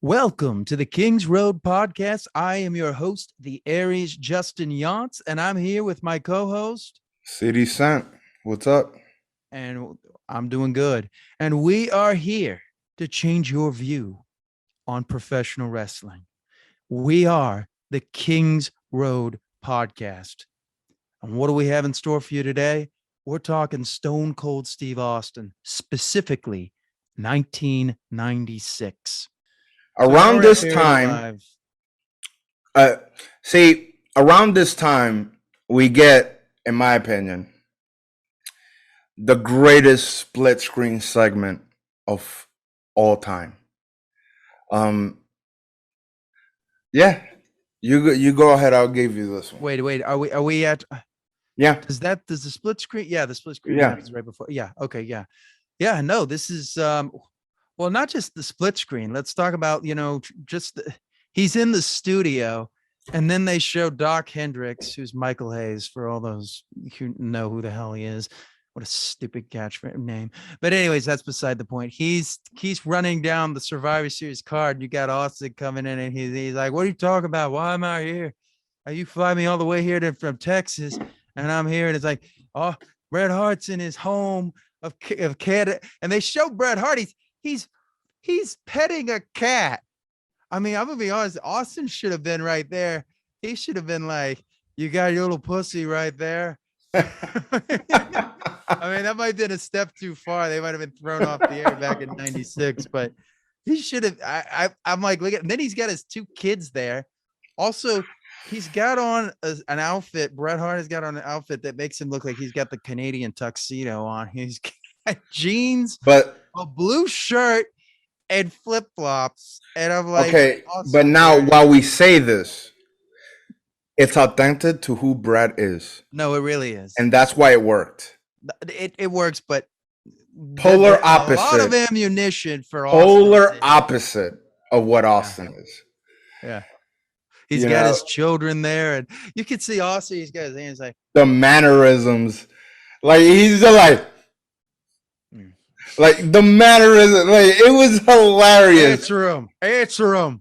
Welcome to the Kings Road podcast. I am your host, the Aries Justin Younts, and I'm here with my co-host, CDCent, what's up? and I'm doing good. And we are here to change your view on professional wrestling. We are the Kings Road podcast. And what do we have in store for you today? We're talking Stone Cold Steve Austin, specifically 1996. Around Current this buried time, alive. uh, around this time, we get, in my opinion, the greatest split screen segment of all time. Um, yeah, you go ahead. I'll give you this one. Wait. Are we at? Yeah, Does the split screen? Yeah, the split screen yeah. happens right before. Yeah. Okay. Yeah. No, this is well, not just the split screen. Let's talk about he's in the studio, and then they show Doc Hendricks, who's Michael Hayes, for all those who know who the hell he is. What a stupid catchphrase name. But anyways, that's beside the point. He's running down the Survivor Series card. And you got Austin coming in, and he's like, "What are you talking about? Why am I here? Are you flying me all the way here from Texas?" And I'm here, and it's like, oh, Bret Hart's in his home of Canada, and they show Bret Hart. He's petting a cat. I mean, I'm gonna be honest. Austin should have been right there. He should have been like, "You got your little pussy right there." I mean, that might have been a step too far. They might have been thrown off the air back in '96, but he should have. I'm like, look at. And then he's got his two kids there. Also, he's got on an outfit. Bret Hart has got on an outfit that makes him look like he's got the Canadian tuxedo on. He's got jeans, But a blue shirt, and flip flops. And I'm like, okay, awesome, but now man. while we say this, it's authentic to who Bret is, No, it really is. and that's why it worked. It works, but Polar there's opposite. a lot of ammunition for Polar Austin. opposite of what Austin is. Yeah. He's got his children there, and you can see Austin. He's got his hands like the mannerisms, like he's like the mannerism. Like it was hilarious. answer him.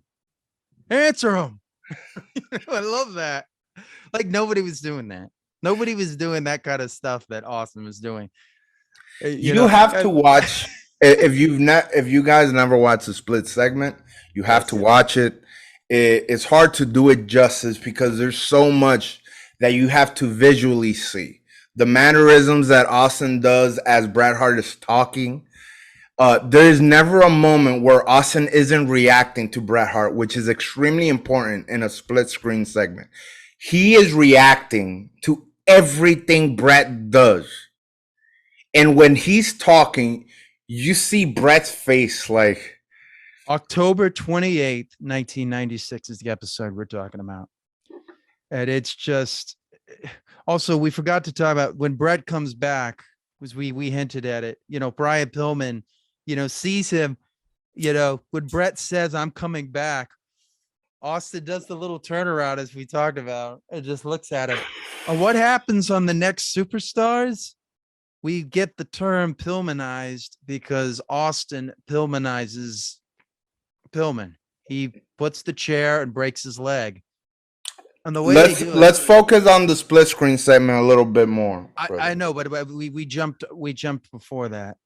I love that. Like nobody was doing that. Nobody was doing that kind of stuff that Austin was doing. You have to watch if you guys never watched the split segment, you have to watch it. It's hard to do it justice because there's so much that you have to visually see. The mannerisms that Austin does as Bret Hart is talking. There is never a moment where Austin isn't reacting to Bret Hart, which is extremely important in a split screen segment. He is reacting to everything Bret does. And when he's talking, you see Bret's face like October 28th, 1996 is the episode we're talking about. And it's just also we forgot to talk about when Bret comes back, because we hinted at it. Brian Pillman, sees him, when Bret says, "I'm coming back," Austin does the little turnaround as we talked about and just looks at him. And what happens on the next Superstars? We get the term Pillmanized because Austin Pillmanizes Pillman. He puts the chair and breaks his leg. And the way let's focus on the split screen segment a little bit more. I know, but we jumped before that,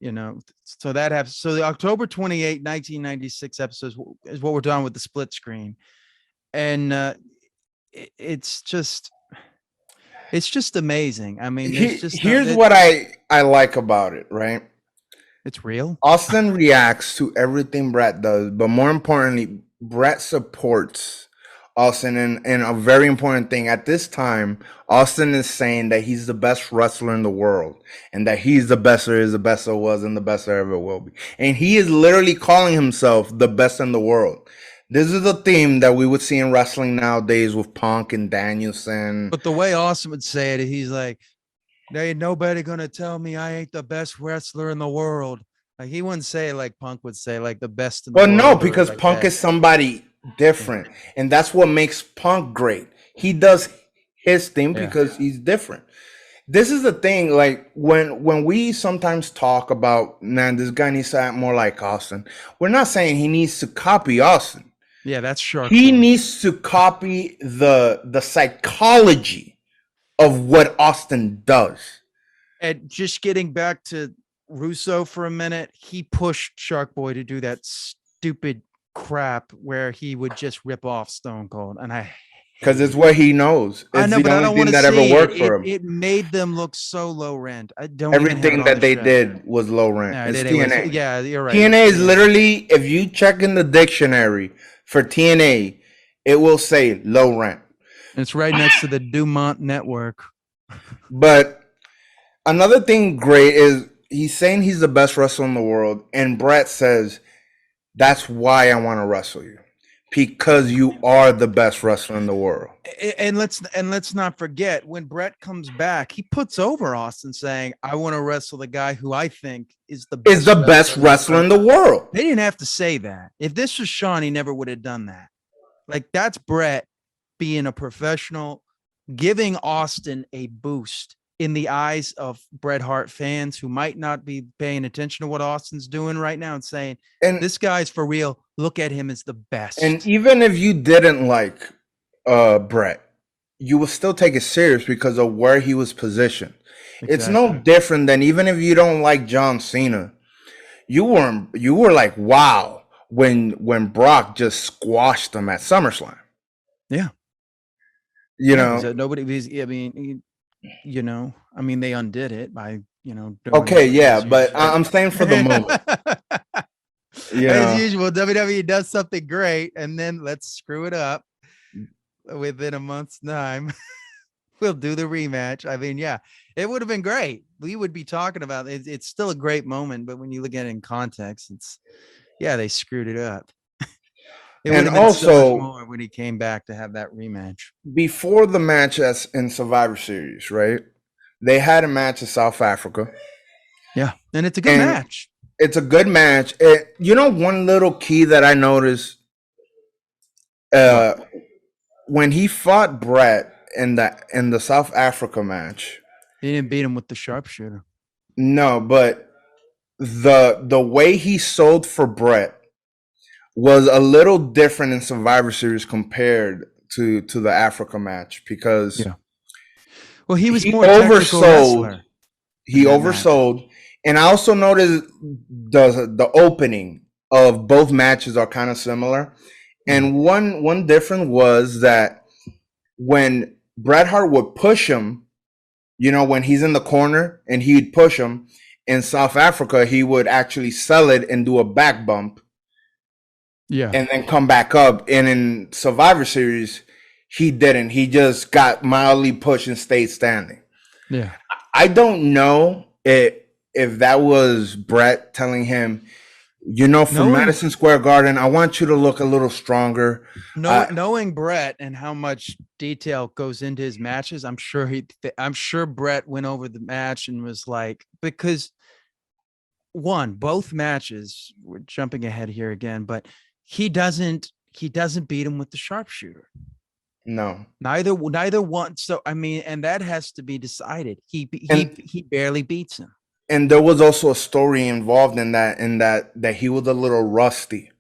So that happens. So the October 28, 1996 episode is what we're doing with the split screen. And it's just amazing. I mean, here's what I like about it, right? It's real. Austin reacts to everything Bret does, but more importantly, Bret supports Austin in a very important thing. At this time, Austin is saying that he's the best wrestler in the world and that he's the best there is, the best there was, and the best there ever will be. And he is literally calling himself the best in the world. This is a theme that we would see in wrestling nowadays with Punk and Danielson. But the way Austin would say it, he's like, "There ain't nobody gonna tell me I ain't the best wrestler in the world." Like he wouldn't say it like Punk would say, like the best in the world. Well, no, because Punk is somebody different, and that's what makes Punk great. He does his thing because he's different. this is the thing. Like when we sometimes talk about, man, this guy needs to act more like Austin. We're not saying he needs to copy Austin. Yeah, that's shark He boy. needs to copy the psychology of what Austin does. And just getting back to Russo for a minute, he pushed Shark Boy to do that stupid crap where he would just rip off Stone Cold, and I Because it's hated what it. he knows. I It's know, the but I only don't thing want to that ever see it. worked for him. It made them look so low rent. I don't even have it Everything on that the they show. did was low rent. No, It's it was, TNA. yeah, you're right. TNA is literally, if you check in the dictionary for TNA, it will say low rent. It's right next to the Dumont Network. But another thing great is he's saying he's the best wrestler in the world, and Bret says, that's why I want to wrestle you. Because you are the best wrestler in the world. And let's not forget, when Bret comes back, he puts over Austin, saying, I want to wrestle the guy who I think is the best wrestler in the world. They didn't have to say that. If this was Shawn, he never would have done that. Like, that's Bret being a professional, giving Austin a boost in the eyes of Bret Hart fans who might not be paying attention to what Austin's doing right now, and saying, this guy's for real. Look at him as the best. And even if you didn't like Bret, you will still take it serious because of where he was positioned. Exactly. It's no different than even if you don't like John Cena. You were like, wow, when Brock just squashed him at SummerSlam. Yeah. You know, nobody was, I mean, they undid it by, okay, yeah, but I'm saying for the moment. As usual, WWE does something great, and then let's screw it up within a month's time. We'll do the rematch. I mean, yeah, it would have been great. We would be talking about it. It's still a great moment, but when you look at it in context, they screwed it up. It would have been also so much more when he came back to have that rematch. Before the match in Survivor Series, right? They had a match in South Africa. Yeah, and it's a good match. It's a good match. One little key that I noticed when he fought Bret in the South Africa match, he didn't beat him with the sharpshooter. No, but the way he sold for Bret was a little different in Survivor Series compared to the Africa match because well, he was more oversold. He oversold. Match. And I also noticed the opening of both matches are kind of similar. And one difference was that when Bret Hart would push him, when he's in the corner and he'd push him, in South Africa, he would actually sell it and do a back bump. Yeah. And then come back up. And in Survivor Series, he didn't. He just got mildly pushed and stayed standing. Yeah. I don't know if that was Bret telling him, from Madison Square Garden, I want you to look a little stronger. Knowing Bret and how much detail goes into his matches, I'm sure Bret went over the match and was like, because both matches, we're jumping ahead here again, but he doesn't beat him with the sharpshooter. No, neither one. So I mean, and that has to be decided. He barely beats him. And there was also a story involved in that he was a little rusty.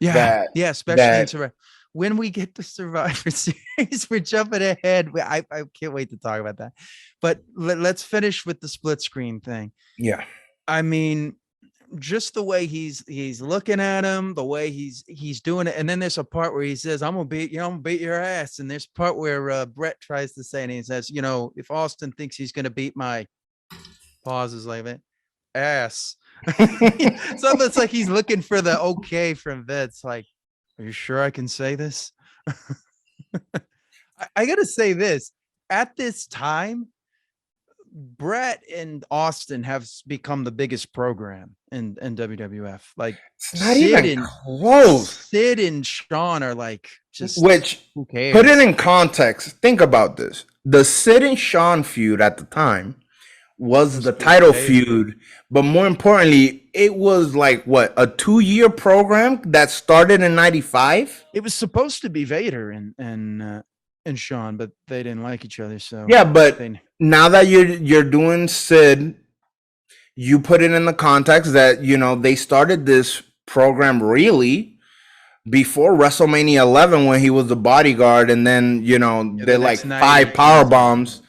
Yeah, especially in Survivor. When we get to Survivor Series, we're jumping ahead. I can't wait to talk about that. But let's finish with the split screen thing. Yeah, I mean, just the way he's looking at him, the way he's doing it, and then there's a part where he says, "I'm gonna beat your ass," and there's a part where Bret tries to say, and he says, if Austin thinks he's gonna beat my pauses like that ass. So it's like he's looking for the okay from Vince. Like, are you sure I can say this? I gotta say this. At this time, Bret and Austin have become the biggest program in WWF. Like, it's not even close. Sid and Shawn are like, just who cares? Put it in context. Think about this. The Sid and Shawn feud at the time was the title feud, but more importantly, it was like what, a 2-year program that started in '95. It was supposed to be Vader and Shawn, but they didn't like each other. So yeah, but now that you're doing Sid, you put it in the context that they started this program really before WrestleMania 11 when he was the bodyguard, and then Yeah, they the like next night 5 power bombs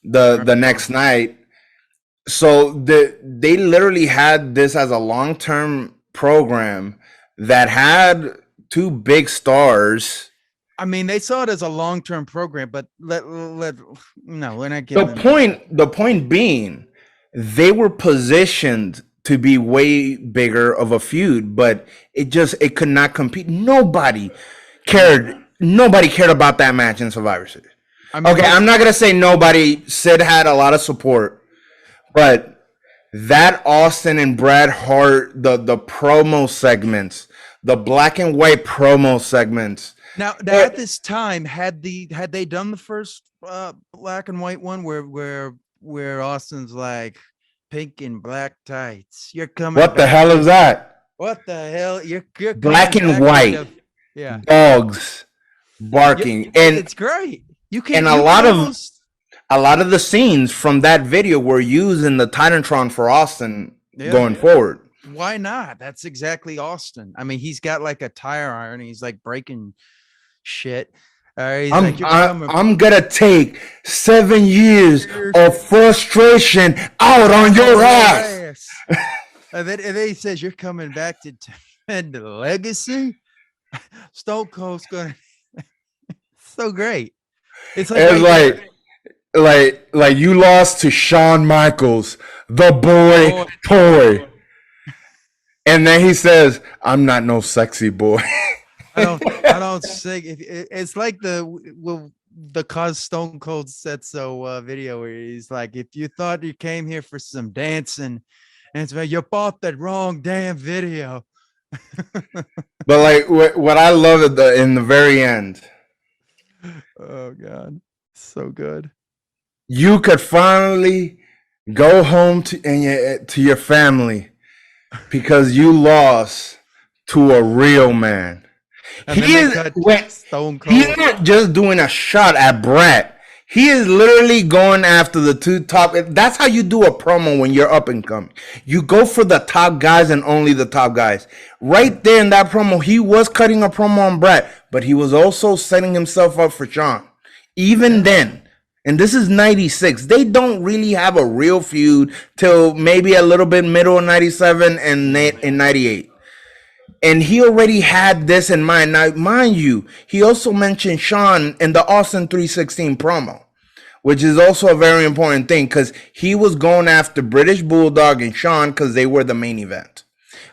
the next night. So they literally had this as a long-term program that had 2 big stars. I mean, they saw it as a long-term program, but no, we're not The getting point being, they were positioned to be way bigger of a feud, but it could not compete. Nobody cared. Nobody cared about that match in Survivor Series. I mean, Okay, I'm not gonna say nobody. Sid had a lot of support, but that Austin and Bret Hart, the promo segments, the black and white promo segments. Now at this time, had they done the first black and white one where Austin's like pink and black tights? You're coming. What the hell is that? What the hell? You're black and white. Yeah, dogs barking, and it's great. You can, and a lot of the scenes from that video were used in the Titantron for Austin going forward. Why not? That's exactly Austin. I mean, he's got like a tire iron. He's like breaking shit. I'm gonna take 7 years of frustration out on your ass. And then he says, "You're coming back to defend the legacy." Stone Cold's gonna so great. It's like you lost to Shawn Michaels, the boy toy. And then he says, "I'm not no sexy boy." I don't say it's like the cause Stone Cold said so video where he's like, if you thought you came here for some dancing, and it's like, you bought that wrong damn video. But like what I love in the very end. Oh God, so good. You could finally go home to your family because you lost to a real man. He's not just doing a shot at Bret. He is literally going after the 2 top. That's how you do a promo when you're up and coming. You go for the top guys and only the top guys. Right there in that promo, he was cutting a promo on Bret, but he was also setting himself up for Shawn. Even then, and this is 96, they don't really have a real feud till maybe a little bit middle of 97 and in 98. And he already had this in mind. Now, mind you, he also mentioned Shawn in the Austin 316 promo, which is also a very important thing because he was going after British Bulldog and Shawn because they were the main event.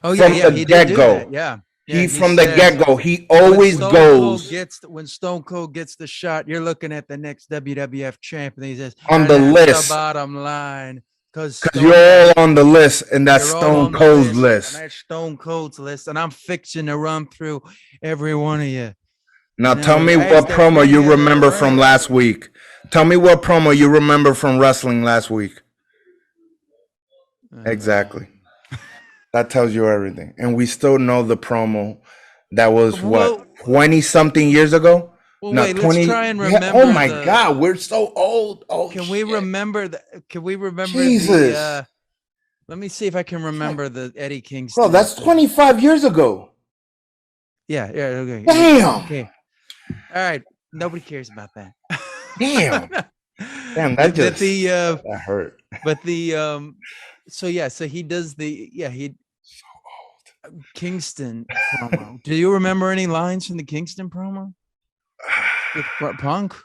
Oh, yeah, from the get-go. Yeah. He from the get-go, he always goes. When Stone Cold gets the shot, you're looking at the next WWF champ, and he says, on the list. The bottom line. Because you're all on the list, and that's Stone Cold's list. And that's Stone Cold's list, and I'm fixing to run through every one of you. Now tell me what promo you remember from last week. Tell me what promo you remember from wrestling last week. Exactly. That tells you everything. And we still know the promo that was 20-something years ago? Well, wait, 20, let's try and remember. Yeah, oh my God, we're so old. Oh, can we remember that? Can we remember Jesus? Let me see if I can remember the Eddie Kingston. Bro, that's 25 years ago. Yeah, okay. Damn. Okay. All right. Nobody cares about that. Damn. Damn, that that hurt. But so he does he so old. Kingston promo. Do you remember any lines from the Kingston promo? With Punk?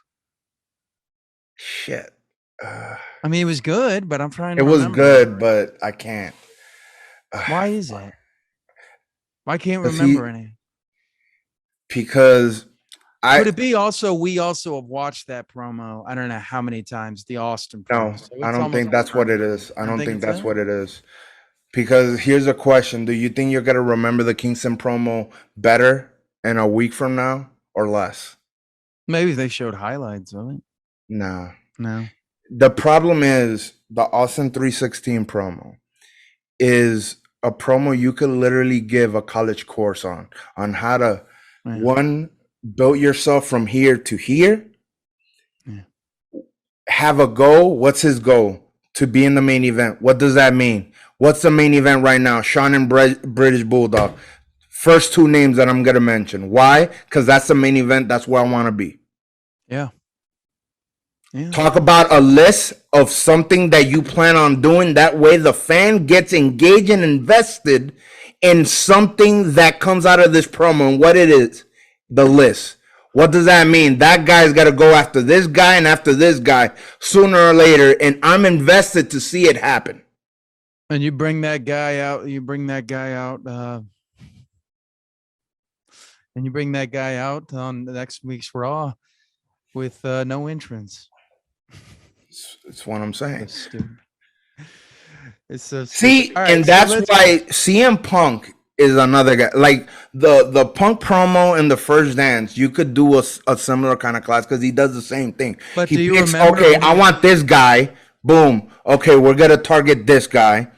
Shit. I mean, it was good, but I'm trying to remember. Was good, but I can't. Why is that? Why can't remember any? Because could it be also we also have watched that promo? I don't know how many times, the Austin promo. No, so I don't think that's what it is. I don't think that's what it is. Because here's a question. Do you think you're going to remember the Kingston promo better in a week from now or less? Maybe they showed highlights of it. No. The problem is the Austin 316 promo is a promo you could literally give a college course on how to build yourself from here to here. have a goal. What's his goal? To be in the main event. What does that mean? What's the main event right now? Sean and British Bulldog. First two names that I'm going to mention. Why? Because that's the main event. That's where I want to be. Yeah. Yeah. Talk about a list of something that you plan on doing. That way the fan gets engaged and invested in something that comes out of this promo and what it is. The list. What does that mean? That guy's got to go after this guy and after this guy sooner or later, and I'm invested to see it happen. And you bring that guy out. You bring that guy out. And you bring that guy out on the next week's Raw with no entrance. That's what I'm saying. It's so see, right, and so that's why CM Punk is another guy. Like the Punk promo in the first dance, you could do a similar kind of class because he does the same thing. But he do you picks, remember? Okay, I want this guy. Boom. Okay, we're gonna target this guy.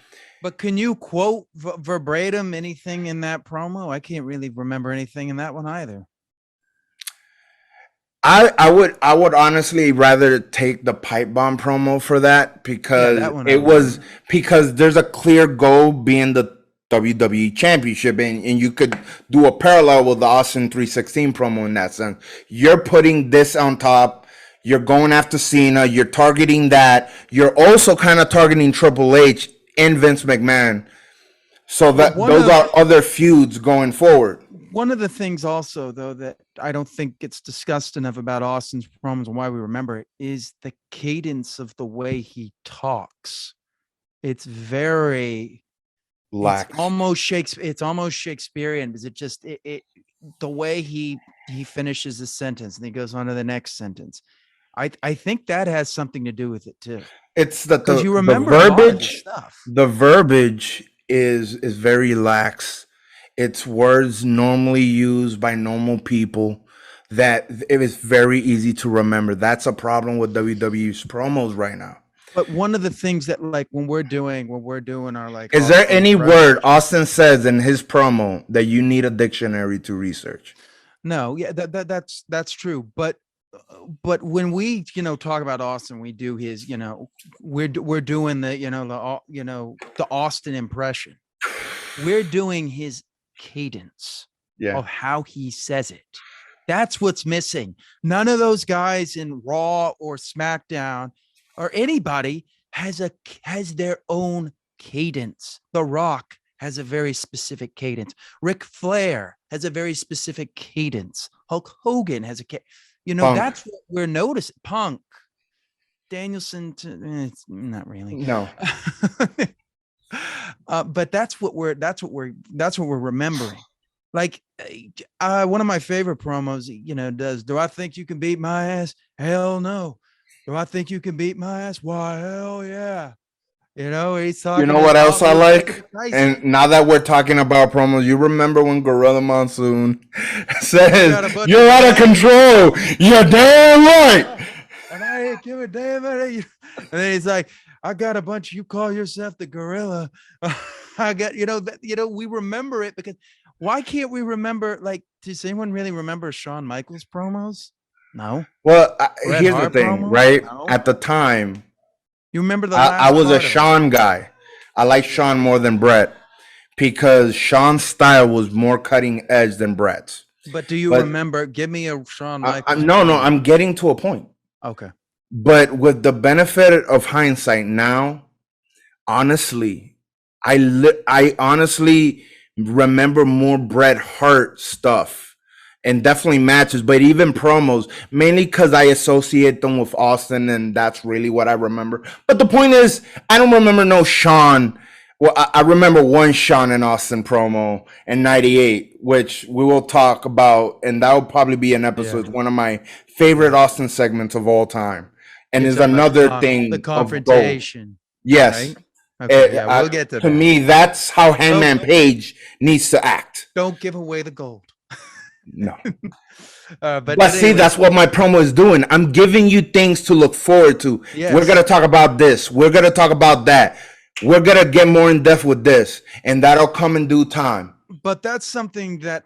But can you quote verbatim anything in that promo? I can't really remember anything in that one either. I would honestly rather take the pipe bomb promo for that because it was because there's a clear goal being the WWE Championship, and you could do a parallel with the Austin 316 promo in that sense. You're putting this on top. You're going after Cena. You're targeting that. You're also kind of targeting Triple H and Vince McMahon. So that those are other feuds going forward. One of the things also, though, that I don't think gets discussed enough about Austin's promos and why we remember it is the cadence of the way he talks. It's very lax. It's almost Shakespearean because it the way he finishes a sentence and he goes on to the next sentence. I think that has something to do with it too. It's because you remember the verbiage. The verbiage is very lax. It's words normally used by normal people that it is very easy to remember. That's a problem with WWE's promos right now. But one of the things that, like, when we're doing our, like, is there any word Austin says in his promo that you need a dictionary to research? No, yeah, that's true. But when we, talk about Austin, we do his, we're doing the, the Austin impression. We're doing his cadence of how he says it. That's what's missing. None of those guys in Raw or SmackDown or anybody has their own cadence. The Rock has a very specific cadence. Ric Flair has a very specific cadence. Hulk Hogan has a Punk. That's what we're noticing. Punk, Danielson, not really. No. But that's what we're remembering. Like one of my favorite promos, does, do I think you can beat my ass? Hell no. Do I think you can beat my ass? Why, hell yeah. He's talking. You know what else I like? And now that we're talking about promos, you remember when Gorilla Monsoon says, "You're out of control. You're damn right." And I ain't give a damn about you. And then he's like, I got a bunch. You call yourself the Gorilla. I got, we remember it because why can't we remember? Like, does anyone really remember Shawn Michaels promos? No. Well, here's the thing, promos? Right? No. At the time, you remember I was a Shawn guy. I like Shawn more than Bret because Shawn's style was more cutting edge than Bret's. But do you remember? Give me a Shawn Michaels. No, I'm getting to a point. Okay. But with the benefit of hindsight now, honestly, I honestly remember more Bret Hart stuff. And definitely matches, but even promos, mainly because I associate them with Austin, and that's really what I remember. But the point is, I don't remember no Shawn. Well, I remember one Shawn and Austin promo in '98, which we will talk about, and that will probably be an episode, one of my favorite Austin segments of all time. And is another thing. The confrontation. Yes. Right? Okay, we'll get to that. To me, that's how Hangman Page needs to act. Don't give away the gold. No. But see, that's what my promo is doing. I'm giving you things to look forward to. Yes. We're going to talk about this. We're going to talk about that. We're going to get more in depth with this, and that'll come in due time. But that's something that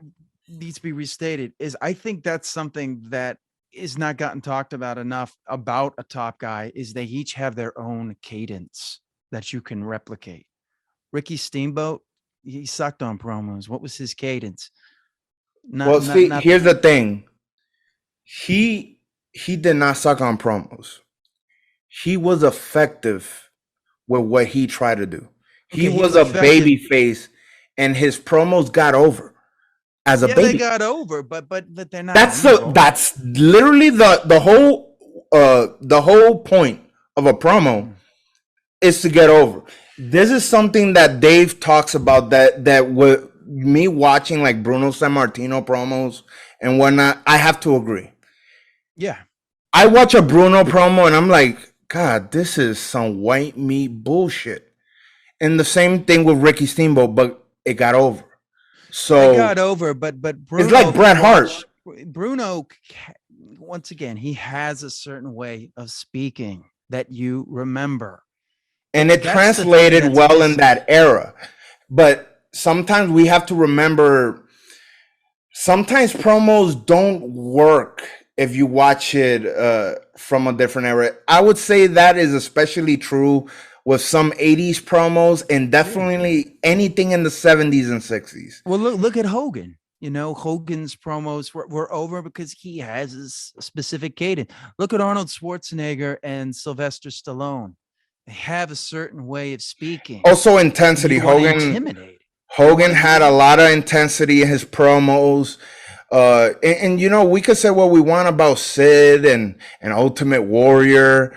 needs to be restated. I think that's something that is not gotten talked about enough about a top guy is they each have their own cadence that you can replicate. Ricky Steamboat, he sucked on promos. What was his cadence? Well, see, here's Nothing. the thing. He did not suck on promos. He was effective with what he tried to do. He Okay, he was was a effective. baby face, and his promos got over as a Yeah, they baby. got over, but they're not. That's literally the whole point of a promo is to get over. This is something that Dave talks about that with me watching like Bruno Sammartino promos and whatnot. I have to agree. Yeah. I watch a Bruno promo and I'm like, God, this is some white meat bullshit. And the same thing with Ricky Steamboat, but it got over. So it got over, but Bruno, it's like Bret Hart. Bruno, once again, he has a certain way of speaking that you remember. And it translated well in that era. But sometimes we have to remember, sometimes promos don't work if you watch it from a different era. I would say that is especially true with some 80s promos and definitely anything in the 70s and 60s. Well, look at Hogan. You know, Hogan's promos were over because he has his specific cadence. Look at Arnold Schwarzenegger and Sylvester Stallone. They have a certain way of speaking. Also intensity. Hogan had a lot of intensity in his promos. And you know, we could say what we want about Sid and Ultimate Warrior,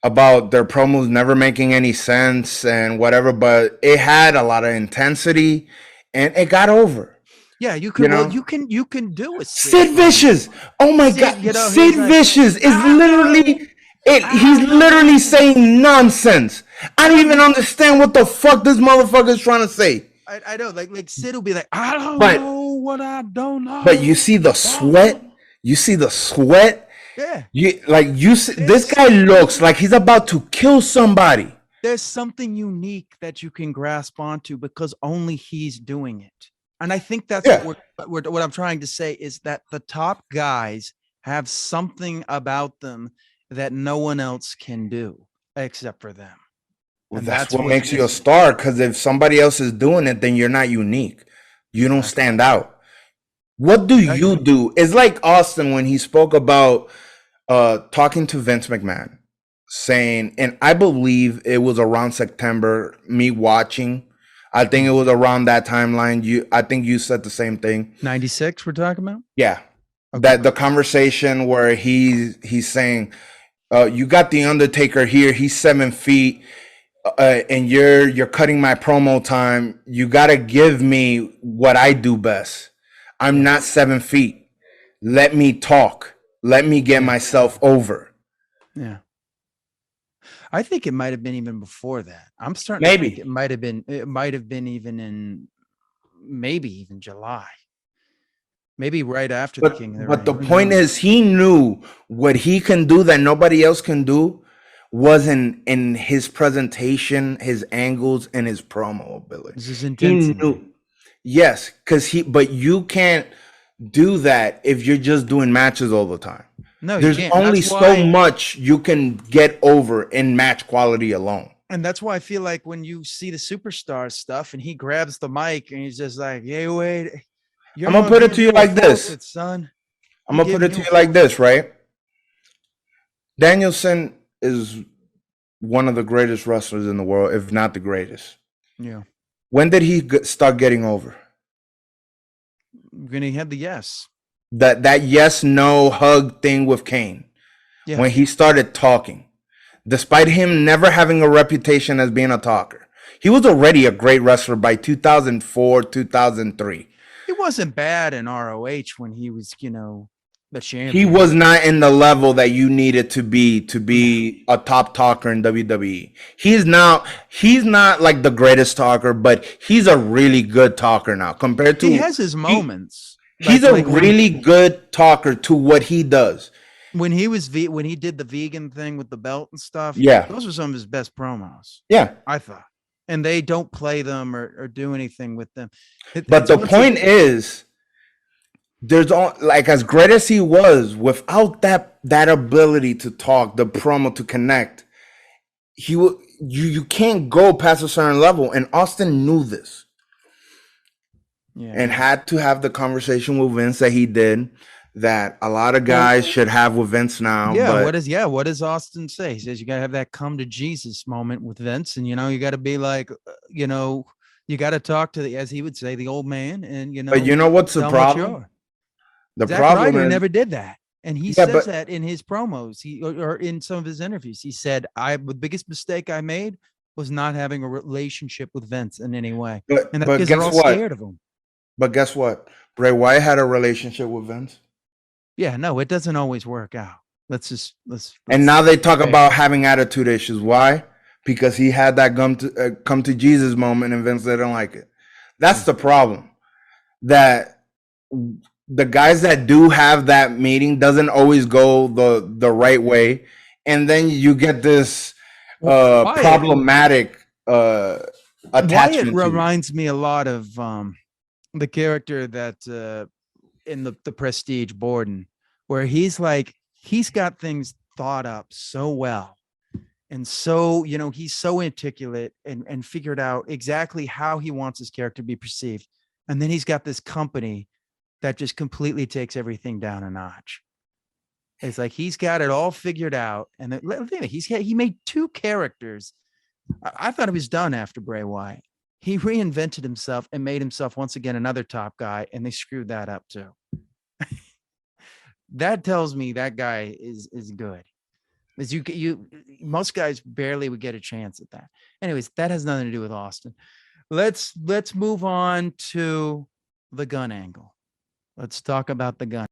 about their promos never making any sense and whatever, but it had a lot of intensity and it got over. Yeah, you can. Well, you can do it. Sid Vicious. Oh my God, Sid Vicious is literally it. He's literally saying nonsense. I don't even understand what the fuck this motherfucker is trying to say. I know, like Sid will be like, I don't know what I don't know. But you see the sweat. You see the sweat. Yeah. You see, this guy looks like he's about to kill somebody. There's something unique that you can grasp onto because only he's doing it. And I think that's what I'm trying to say is that the top guys have something about them that no one else can do except for them. Well, that's what makes you a star, because if somebody else is doing it, then you're not unique. You don't stand out. What do you do? It's like Austin when he spoke about talking to Vince McMahon, saying, and I believe it was around September, me watching. I think it was around that timeline. I think you said the same thing. 96 we're talking about? Yeah. Okay. That the conversation where he's saying, you got the Undertaker here, he's 7 feet. And you're cutting my promo time. You got to give me what I do best. I'm not 7 feet. Let me talk. Let me get myself over. Yeah. I think it might have been even before that. I'm starting to think it might have been even in maybe even July. Maybe right after the King of the Ring. But the point is, he knew what he can do that nobody else can do wasn't in his presentation, his angles, and his promo ability. This is intensity. He knew, yes, but you can't do that if you're just doing matches all the time. No, there's only so much you can get over in match quality alone. And that's why I feel like when you see the superstar stuff and he grabs the mic and he's just like, "Hey, wait, I'm gonna put it to you like this, son. I'm gonna put it to you like this, right? Danielson is one of the greatest wrestlers in the world, if not the greatest. Yeah. When did he start getting over? When he had the yes. That yes, no hug thing with Kane. Yeah. When he started talking. Despite him never having a reputation as being a talker. He was already a great wrestler by 2004, 2003. He wasn't bad in ROH when he was, the champion. He was not in the level that you needed to be a top talker in WWE. He's not like the greatest talker, but he's a really good talker now compared to. He has his moments. He's a really good talker to what he does. When he did the vegan thing with the belt and stuff, yeah, those were some of his best promos. Yeah, I thought. And they don't play them or do anything with them. But the point is, there's all like as great as he was, without that ability to talk, the promo to connect, he will you can't go past a certain level. And Austin knew this and Yeah. had to have the conversation with Vince that he did, that a lot of guys should have with Vince now. Yeah, But what does Austin say? He says you gotta have that come to Jesus moment with Vince, and you gotta be like, you gotta talk to as he would say, the old man, and you know what's the tell him what you problem? are. The Zack problem Ryder is, never did that. And he yeah, says but that in his promos, or in some of his interviews. He said, the biggest mistake I made was not having a relationship with Vince in any way. And that's but because they're guess all what? scared of him. But guess what? Bray Wyatt had a relationship with Vince. Yeah, no, it doesn't always work out. Let's And now they talk fair. about having attitude issues. Why? Because he had that come to Jesus moment, and Vince didn't like it. That's the problem. That the guys that do have that meeting doesn't always go the right way, and then you get this problematic Wyatt attachment to it. reminds me a lot of the character that in the Prestige Borden, where he's got things thought up so well. And so, he's so articulate and figured out exactly how he wants his character to be perceived. And then he's got this company that just completely takes everything down a notch. It's like he's got it all figured out. And he made two characters. I thought he was done after Bray Wyatt. He reinvented himself and made himself once again another top guy, and they screwed that up too. That tells me that guy is good. As most guys barely would get a chance at that. Anyways, that has nothing to do with Austin. Let's move on to the gun angle. Let's talk about the gun.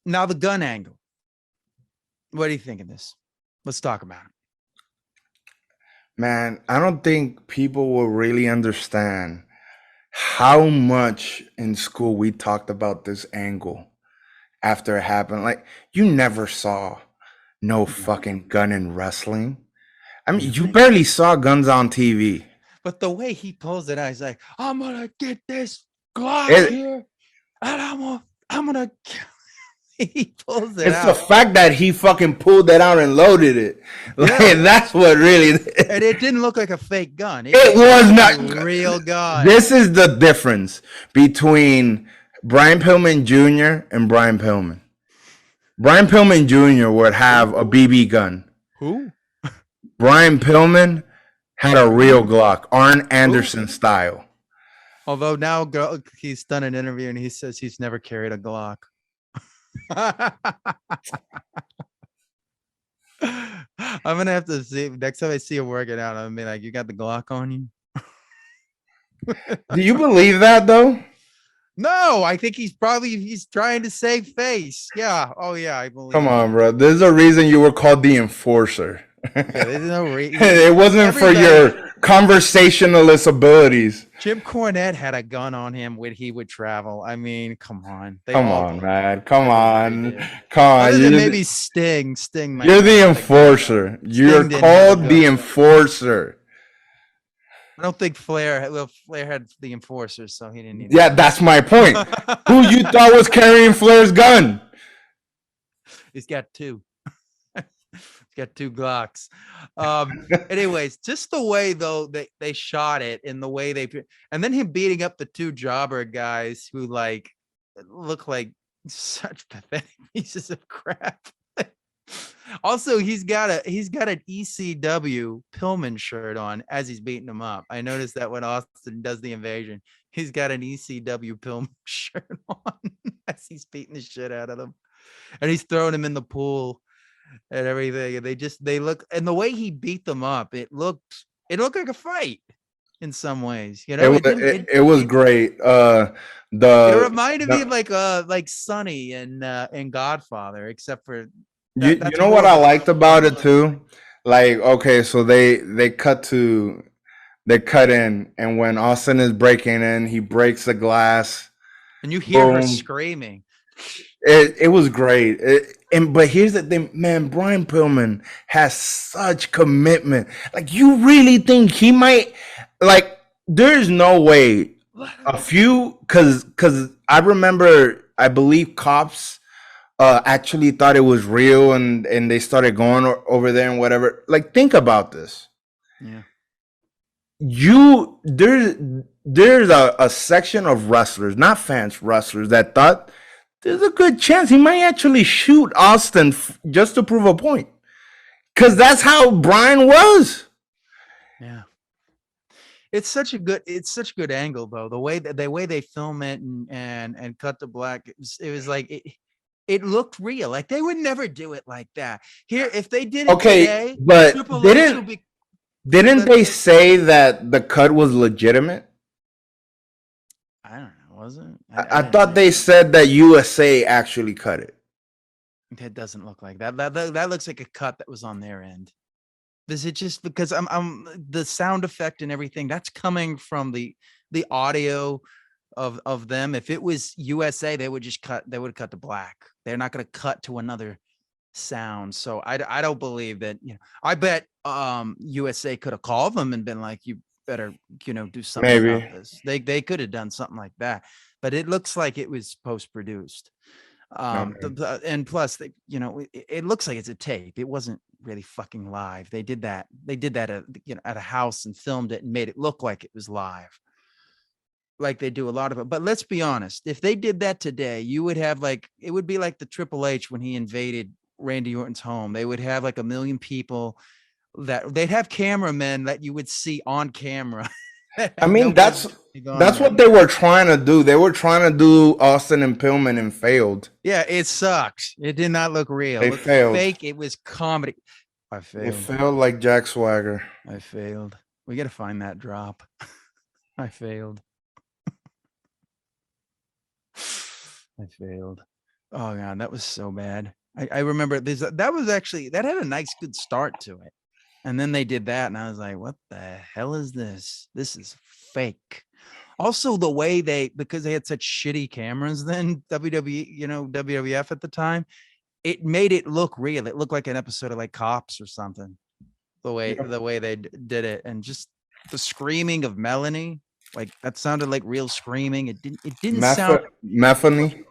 Now the gun angle. What do you think of this? Let's talk about it. Man, I don't think people will really understand how much in school we talked about this angle after it happened. Like, you never saw no fucking gun in wrestling. I mean, you barely saw guns on TV. But the way he pulls it out, he's like, I'm gonna get this Glock here, and I'm gonna he pulls it it's out. the fact that he fucking pulled that out and loaded it. Like, that's what really. And it didn't look like a fake gun. It was not a real gun. This is the difference between Brian Pillman Jr. and Brian Pillman. Brian Pillman Jr. would have a BB gun. Who? Brian Pillman had a real Glock, Arn Anderson style. Although now he's done an interview and he says he's never carried a Glock. I'm gonna have to see next time I see him working out. I'm gonna be like, you got the Glock on you? Do you believe that though? No, I think he's trying to save face. Yeah. Oh yeah, I believe. Come on, bro. There's a reason you were called the enforcer. Yeah, there's no reason. It wasn't for your conversationalist abilities. Jim Cornette had a gun on him when he would travel. I mean, come on. Come on, man. Come on. Come on. Other than maybe Sting. You're the enforcer. You're called the enforcer. I don't think Flair had the enforcer, so he didn't need Yeah, that's my point. Who you thought was carrying Flair's gun? He's got two. He's got two Glocks. Anyways, just the way though they shot it and the way and then him beating up the two jobber guys who look like such pathetic pieces of crap. Also, he's got an ECW Pillman shirt on as he's beating him up. I noticed that when Austin does the invasion, he's got an ECW Pillman shirt on as he's beating the shit out of them, and he's throwing him in the pool and everything. And they look, and the way he beat them up, it looked like a fight. in some ways. You It know, was it was great. it The, reminded me of the like Sonny and Godfather, except for you that's know more what of I a liked about it too? Like, okay, so they cut in, and when Austin is breaking in, he breaks the glass. and you hear her Boom. screaming. It was great. But here's the thing, man. Brian Pillman has such commitment. Like, you really think he might? Like, there's no way. A few, because I remember, I believe cops actually thought it was real, and they started going over there and whatever. Like, think about this. Yeah. You there's a section of wrestlers, not fans, wrestlers, that thought there's a good chance he might actually shoot Austin just to prove a point, because that's how Brian was. Yeah. It's such a good angle though. The way they film it and cut to black, it was like it looked real. Like they would never do it like that. Here, if they did it Okay, today, but Triple H would be didn't they say that the cut was legitimate? I don't know, was it? I thought they said that USA actually cut it. It doesn't look like that. That looks like a cut that was on their end. Is it just because I'm the sound effect and everything that's coming from the audio of them? If it was USA, they would cut to black. They're not going to cut to another sound. So I don't believe that, you know, I bet USA could have called them and been like, you better, you know, do something Maybe. about this. They could have done something like that, but it looks like it was post-produced. Okay. And plus you know, it looks like it's a tape. It wasn't really fucking live. They did that at, you know, at a house and filmed it and made it look like it was live, like they do a lot of it. But let's be honest, if they did that today, you would have like, it would be like the Triple H when he invaded Randy Orton's home. They would have like 1 million people, that they'd have cameramen that you would see on camera. I mean, Nobody that's what they were trying to do. They were trying to do Austin and Pillman and failed. Yeah, it sucked. It did not look real. They It looked failed. fake. It was comedy. I It failed. failed like Jack Swagger. I failed. We got to find that drop. I failed. I failed. Oh god, that was so bad. I remember that was actually, that had a nice good start to it. And then they did that and I was like, what the hell is this? This is fake. Also the way because they had such shitty cameras then, WWE, you know, WWF at the time, it made it look real. It looked like an episode of like Cops or something. The way they did it, and just the screaming of Melanie, like that sounded like real screaming. It didn't sound Methany.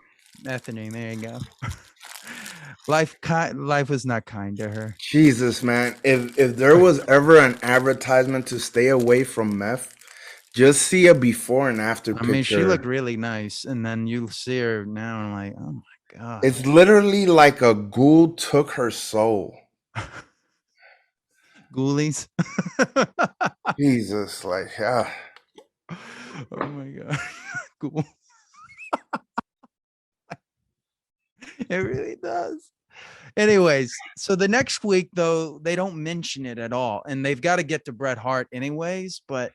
Methany. There you go. Life was not kind to her. Jesus, man. If there was ever an advertisement to stay away from meth, just see a before and after picture. I mean, she looked really nice, and then you see her now, and I'm like, oh my god. It's literally like a ghoul took her soul. Ghoulies. Jesus, like, yeah. Oh my god. Cool. It really does. Anyways, so the next week though, they don't mention it at all, and they've got to get to Bret Hart anyways. But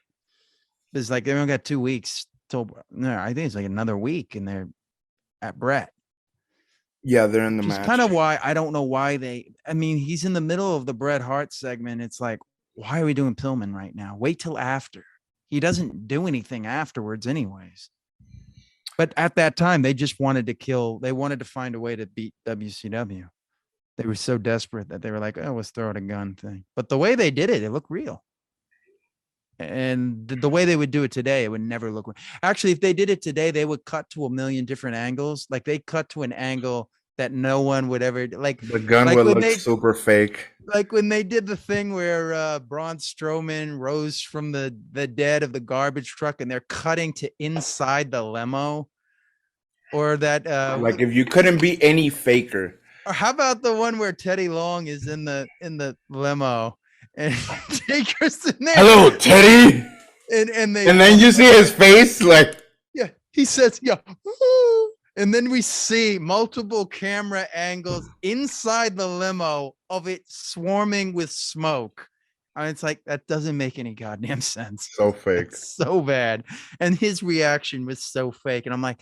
there's like, they only got 2 weeks till, no, I think it's like another week, and they're at Bret. Yeah, they're in the match. Kind of why I don't know why I mean, he's in the middle of the Bret Hart segment. It's like, why are we doing Pillman right now? Wait till after. He doesn't do anything afterwards, anyways. But at that time, they just wanted to find a way to beat WCW. They were so desperate that they were like, oh, let's throw out a gun thing. But the way they did it, it looked real. And the way they would do it today, it would never look real. Actually, if they did it today, they would cut to 1 million different angles. Like they cut to an angle that no one would ever, like the gun would look super fake. Like when they did the thing where Braun Strowman rose from the dead of the garbage truck, and they're cutting to inside the limo, or that like if you couldn't be any faker. Or how about the one where Teddy Long is in the limo and Taker's in there? Hello, Teddy. And then you see his face, like, yeah, he says, yeah. And then we see multiple camera angles inside the limo of it swarming with smoke. It's like, that doesn't make any goddamn sense. So fake. It's so bad. And his reaction was so fake. And I'm like,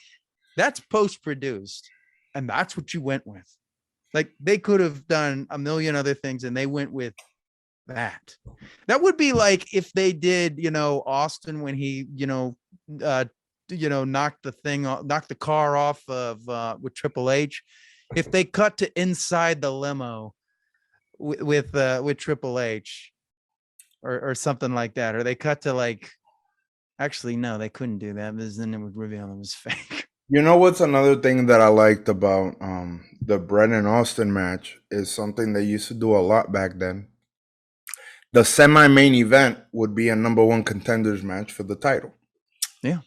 that's post-produced. And that's what you went with. Like, they could have done a million other things and they went with that. That would be like if they did, Austin when he, knocked the car off of with Triple H. If they cut to inside the limo with Triple H or something like that, or they cut to like, actually, no, they couldn't do that because then it would reveal it was fake. You know what's another thing that I liked about the Bret and Austin match is something they used to do a lot back then. The semi-main event would be a number one contenders match for the title. Yeah.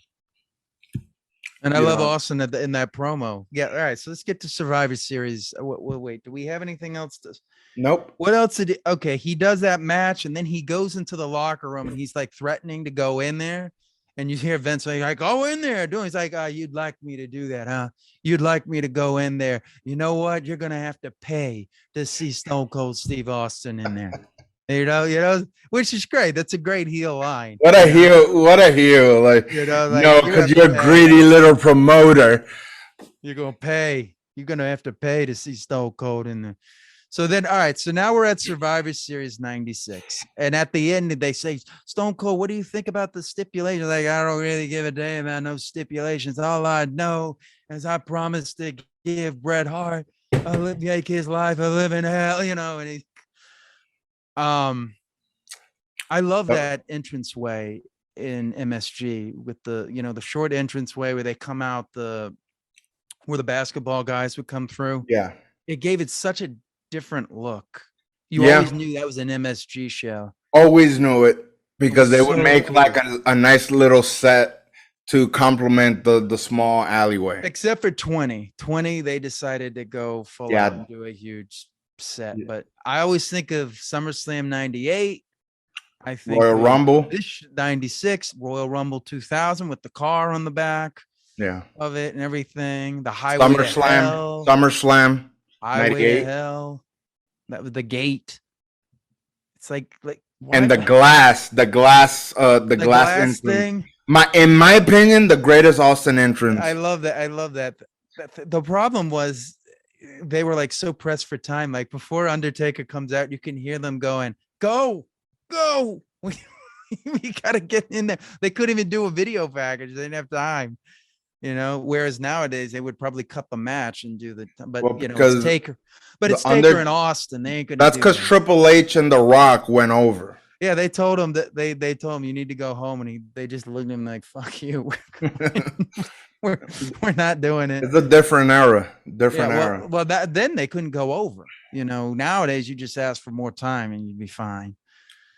And I love Austin in that promo. Yeah. All right. So let's get to Survivor Series. Wait, do we have anything else to? Nope. What else did he? Okay. He does that match and then he goes into the locker room and he's like threatening to go in there. And you hear Vince like, go in there. He's like, you'd like me to do that, huh? You'd like me to go in there. You know what? You're going to have to pay to see Stone Cold Steve Austin in there. Which is great. That's a great heel line. What a heel. Like, no, because you're a greedy little promoter. You're going to pay. You're going to have to pay to see Stone Cold in there. So then, all right. So now we're at Survivor Series 96. And at the end, they say, Stone Cold, what do you think about the stipulations? Like, I don't really give a damn about no stipulations. All I know is I promised to give Bret Hart make his life a living hell, and he, I love that entranceway in MSG with the, the short entranceway where they come out where the basketball guys would come through. Yeah. It gave it such a different look. You always knew that was an MSG show. Always knew it because they would make like a nice little set to complement the small alleyway. Except for 20, they decided to go full out and do a huge set. But I always think of SummerSlam 98. I think Royal Rumble. This 96, Royal Rumble 2000 with the car on the back. Yeah. Of it and everything. The highway to hell. SummerSlam. Highway to hell. That was the gate. It's like and the glass thing. In my opinion, the greatest Austin entrance. I love that. The problem was they were like so pressed for time. Like before Undertaker comes out, you can hear them going, "Go, we gotta get in there." They couldn't even do a video package. They didn't have time. Whereas nowadays they would probably cut the match and do it's Taker, but it's Taker and Austin. They ain't gonna. That's because Triple H and The Rock went over. Yeah, they told him that they told him you need to go home, and they just looked at him like, "Fuck you, we're not doing it." It's a different era. Era. Well, then they couldn't go over. Nowadays you just ask for more time and you'd be fine.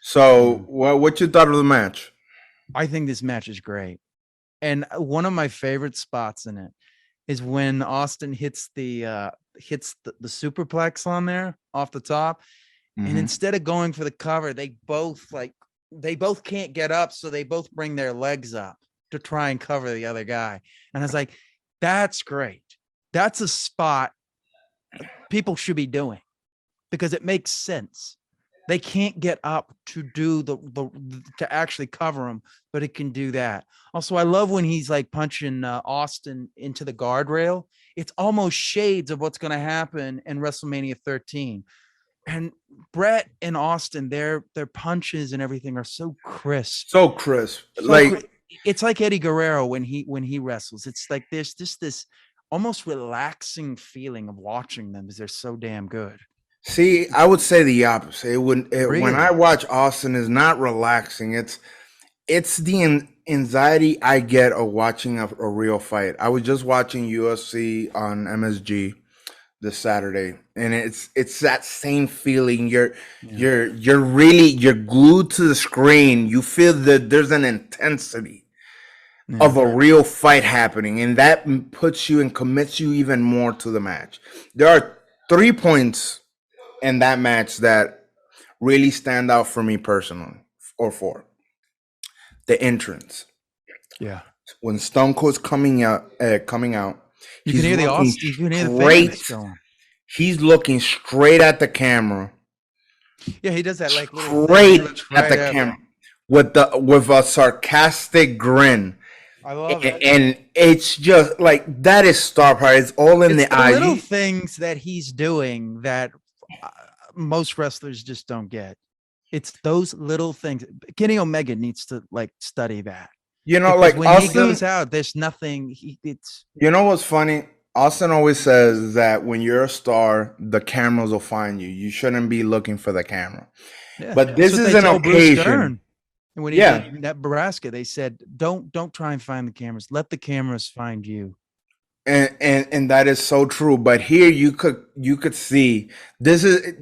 So, what you thought of the match? I think this match is great. And one of my favorite spots in it is when Austin hits the superplex on there off the top. Mm-hmm. And instead of going for the cover, they both can't get up. So they both bring their legs up to try and cover the other guy. And I was like, that's great. That's a spot people should be doing because it makes sense. They can't get up to do to actually cover him, but it can do that. Also, I love when he's like punching Austin into the guardrail. It's almost shades of what's going to happen in WrestleMania 13. And Bret and Austin, their punches and everything are so crisp. It's like Eddie Guerrero when he wrestles. It's like there's just this almost relaxing feeling of watching them because they're so damn good. See, I would say the opposite. Really? When I watch Austin, is not relaxing. It's the anxiety I get of watching a real fight. I was just watching UFC on MSG this Saturday, and it's that same feeling. You're glued to the screen. You feel that there's an intensity of a real fight happening, and that puts you and commits you even more to the match. There are 3 points in that match that really stand out for me personally, or for the entrance. Yeah, when Stone Cold's coming out, you can hear the fans going. He's looking straight at the camera, Yeah, he does that like little thing. He straight looks at right the at camera them. with a sarcastic grin. I love it. And it's just like that is star power. It's all in It's the the eyes. little things that he's doing that uh, most wrestlers just don't get. It's those little things. Kenny Omega needs to like study that You know, because like when he goes Austin, out, there's nothing. It's you know what's funny? Austin always says that when you're a star, the cameras will find you. You shouldn't be looking for the camera. yeah. But That's this what is they an told Bruce occasion. Stern. And when he Yeah. did Nebraska, they said, "Don't try and find the cameras. Let the cameras find you." And that is so true. But here you could see this is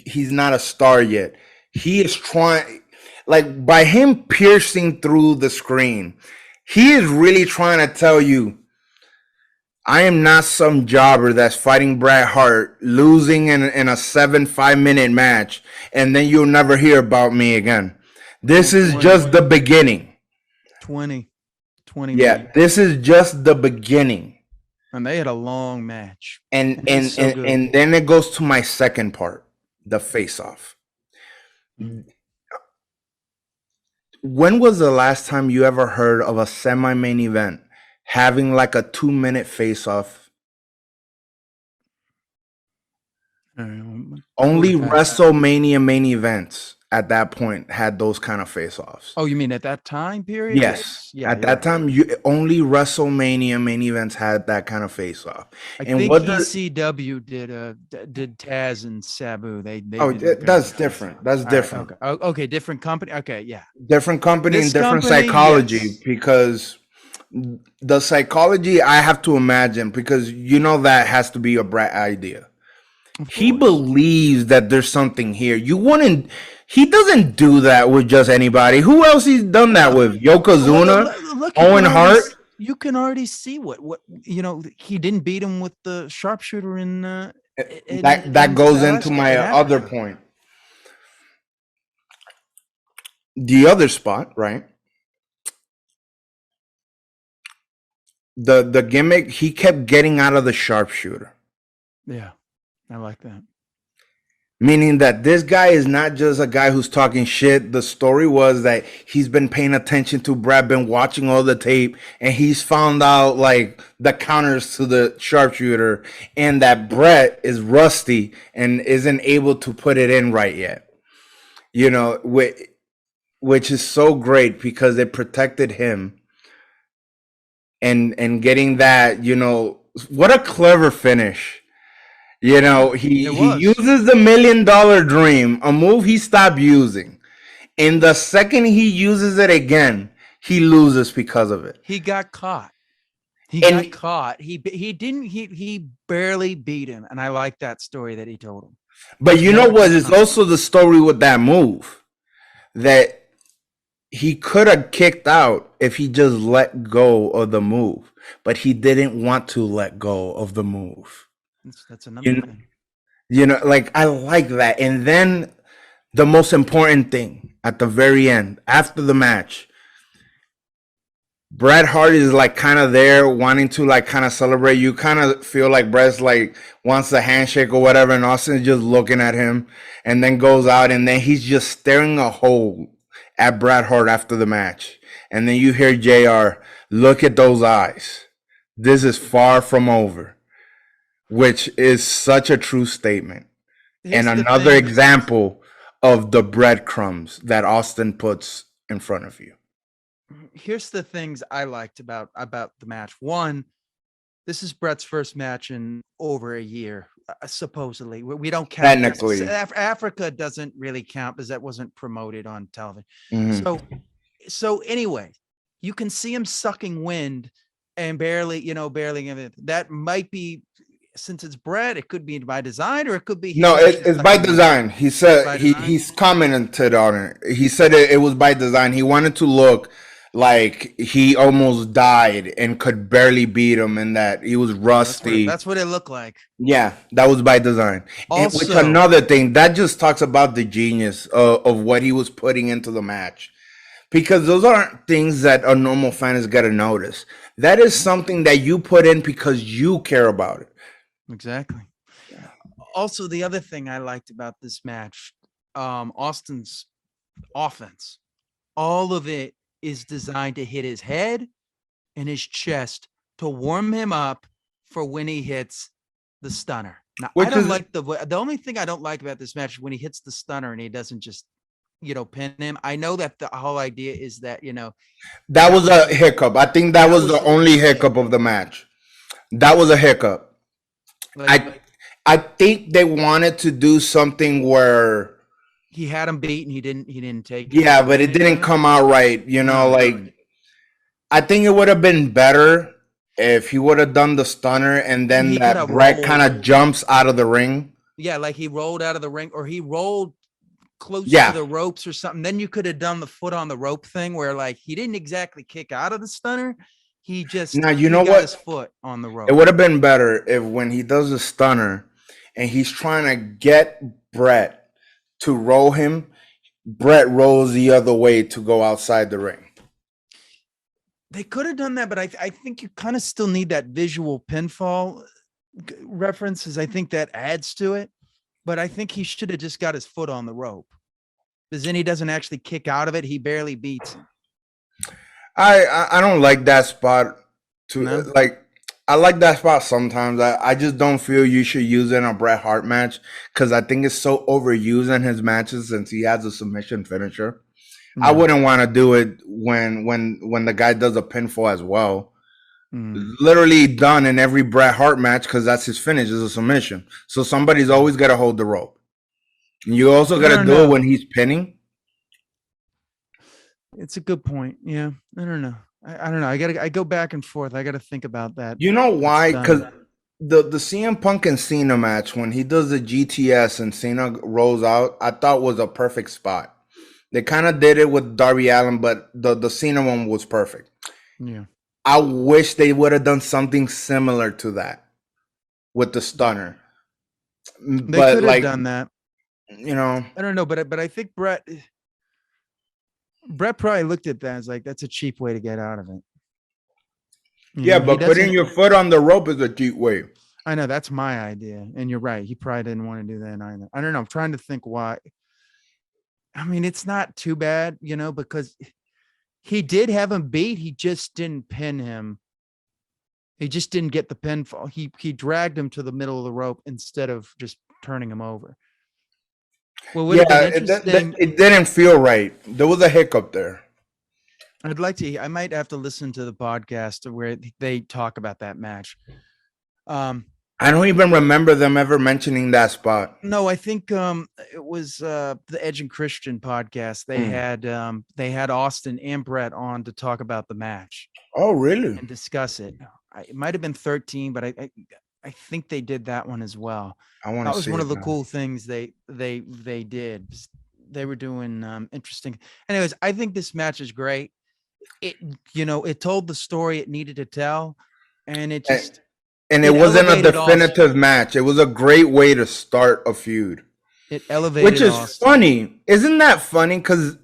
he's not a star yet. He is trying, like by him piercing through the screen, he is really trying to tell you, I am not some jobber that's fighting Bret Hart, losing in a 5 minute match, and then you'll never hear about me again. This is 20, just the beginning. 20 Yeah, minutes. this is just the beginning. And they had a long match. And He's so good. and then it goes to my second part, the face off. When was the last time you ever heard of a semi-main event having like a 2 minute face off? Only WrestleMania main events at that point had those kind of face offs. Oh, you mean at that time period? Yes. Yeah. At that time, only WrestleMania main events had that kind of face off. I And think what ECW did Taz and Sabu. They oh, did that's different. That's different. Okay. Oh, okay, different company. Okay, yeah. Different company This and different company, psychology yes. because the psychology I have to imagine, because you know that has to be a Bret idea. He believes that there's something here. He doesn't do that with just anybody. Who else he's done that with? Yokozuna, Look, Owen Hart. You can already see what he didn't beat him with the sharpshooter in That goes into my other point. The other spot, right? The gimmick, he kept getting out of the sharpshooter. Yeah, I like that. Meaning that this guy is not just a guy who's talking shit. The story was that he's been paying attention to Brad, been watching all the tape, and he's found out like the counters to the sharpshooter, and that Bret is rusty and isn't able to put it in right yet. You know, which is so great because it protected him. And getting that, what a clever finish. He uses the $1 million dream, a move he stopped using. And the second he uses it again, he loses because of it. He got caught. He barely beat him. And I like that story that he told him. But you know what is also the story with that move? That he could have kicked out if he just let go of the move. But he didn't want to let go of the move. That's another thing. Like I like that. And then the most important thing at the very end, after the match, Bret Hart is like kind of there wanting to like kind of celebrate. You kind of feel like Bret's like wants a handshake or whatever, and Austin's just looking at him and then goes out, and then he's just staring a hole at Bret Hart after the match. And then you hear JR, look at those eyes. This is far from over. Which is such a true statement. And another example of the breadcrumbs that Austin puts in front of you. Here's the things I liked about the match. One, this is Bret's first match in over a year, supposedly. We don't count. Technically. Africa doesn't really count because that wasn't promoted on television. Mm-hmm. So anyway, you can see him sucking wind and barely. That might be, since it's Bret, it could be by design, or it could be it's by design. He said he's commented on it. He said it was by design. He wanted to look like he almost died and could barely beat him, and that he was rusty. That's what it looked like. Yeah, that was by design. Also, which another thing that just talks about the genius of what he was putting into the match. Because those aren't things that a normal fan is going to notice. That is something that you put in because you care about it. Exactly. Also, the other thing I liked about this match, Austin's offense. All of it is designed to hit his head and his chest to warm him up for when he hits the stunner. Now, I which don't is like the only thing I don't like about this match is when he hits the stunner and he doesn't just, pin him. I know that the whole idea is that, that that was was a hiccup. I think that was the the only mistake. hiccup of the match. That was a hiccup. Like I I think they wanted to do something where he had him beat and he didn't take it. yeah, Is but that it what you're didn't saying? come out right. No. Like I think it would have been better if he would have done the stunner and then He could that have Bret kind rolled. of jumps out of the ring. Yeah, like he rolled out of the ring or he rolled close to Yeah. the ropes or something. Then you could have done the foot on the rope thing where like he didn't exactly kick out of the stunner. Now you He know got his what? foot on the It rope. would have been better if when he does the stunner and he's trying to get Bret to roll him, Bret rolls the other way to go outside the ring. They could have done that, but I think you kind of still need that visual pinfall references. I think that adds to it. But I think he should have just got his foot on the rope because then he doesn't actually kick out of it. He barely beats him. I don't like that spot. No. Like I like that spot sometimes. I just don't feel you should use it in a Bret Hart match because I think it's so overused in his matches since he has a submission finisher. I Yeah. wouldn't want to do it when the guy does a pinfall as well. Mm. Literally done in every Bret Hart match because that's his finish is a submission. So somebody's always got to hold the rope. And you also I got to don't do it know. when he's pinning. It's a good point. Yeah. I don't know. I don't know. I go back and forth. I got to think about that. You know That's why? Because done. the CM Punk and Cena match when he does the GTS and Cena rolls out, I thought was a perfect spot. They kind of did it with Darby Allin, but the Cena one was perfect. Yeah. I wish they would have done something similar to that with the stunner. They But could have like, done that. I don't know, but I think Bret probably looked at that as like that's a cheap way to get out of it. yeah, He but putting doesn't. your foot on the rope is a cheap way. I know that's my idea, and you're right. He probably didn't want to do that either. I don't know. I'm trying to think why. I mean, it's not too bad, because he did have him beat. He just didn't pin him. He just didn't get the pinfall. He dragged him to the middle of the rope instead of just turning him over. What would have been Yeah, interesting. it didn't feel right. There was a hiccup there. I might have to listen to the podcast where they talk about that match. I don't even remember them ever mentioning that spot. No, I think it was the Edge and Christian podcast. They had Austin and Bret on to talk about the match Oh, really? and discuss it. It might have been 13, but I think they did that one as well. I want That to was see one it of the now. cool things they did. They were doing interesting. Anyways, I think this match is great. It told the story it needed to tell, and it And, just and it it wasn't a elevated Austin. definitive match. It was a great way to start a feud. It Which elevated is Austin. funny. Isn't that funny? Because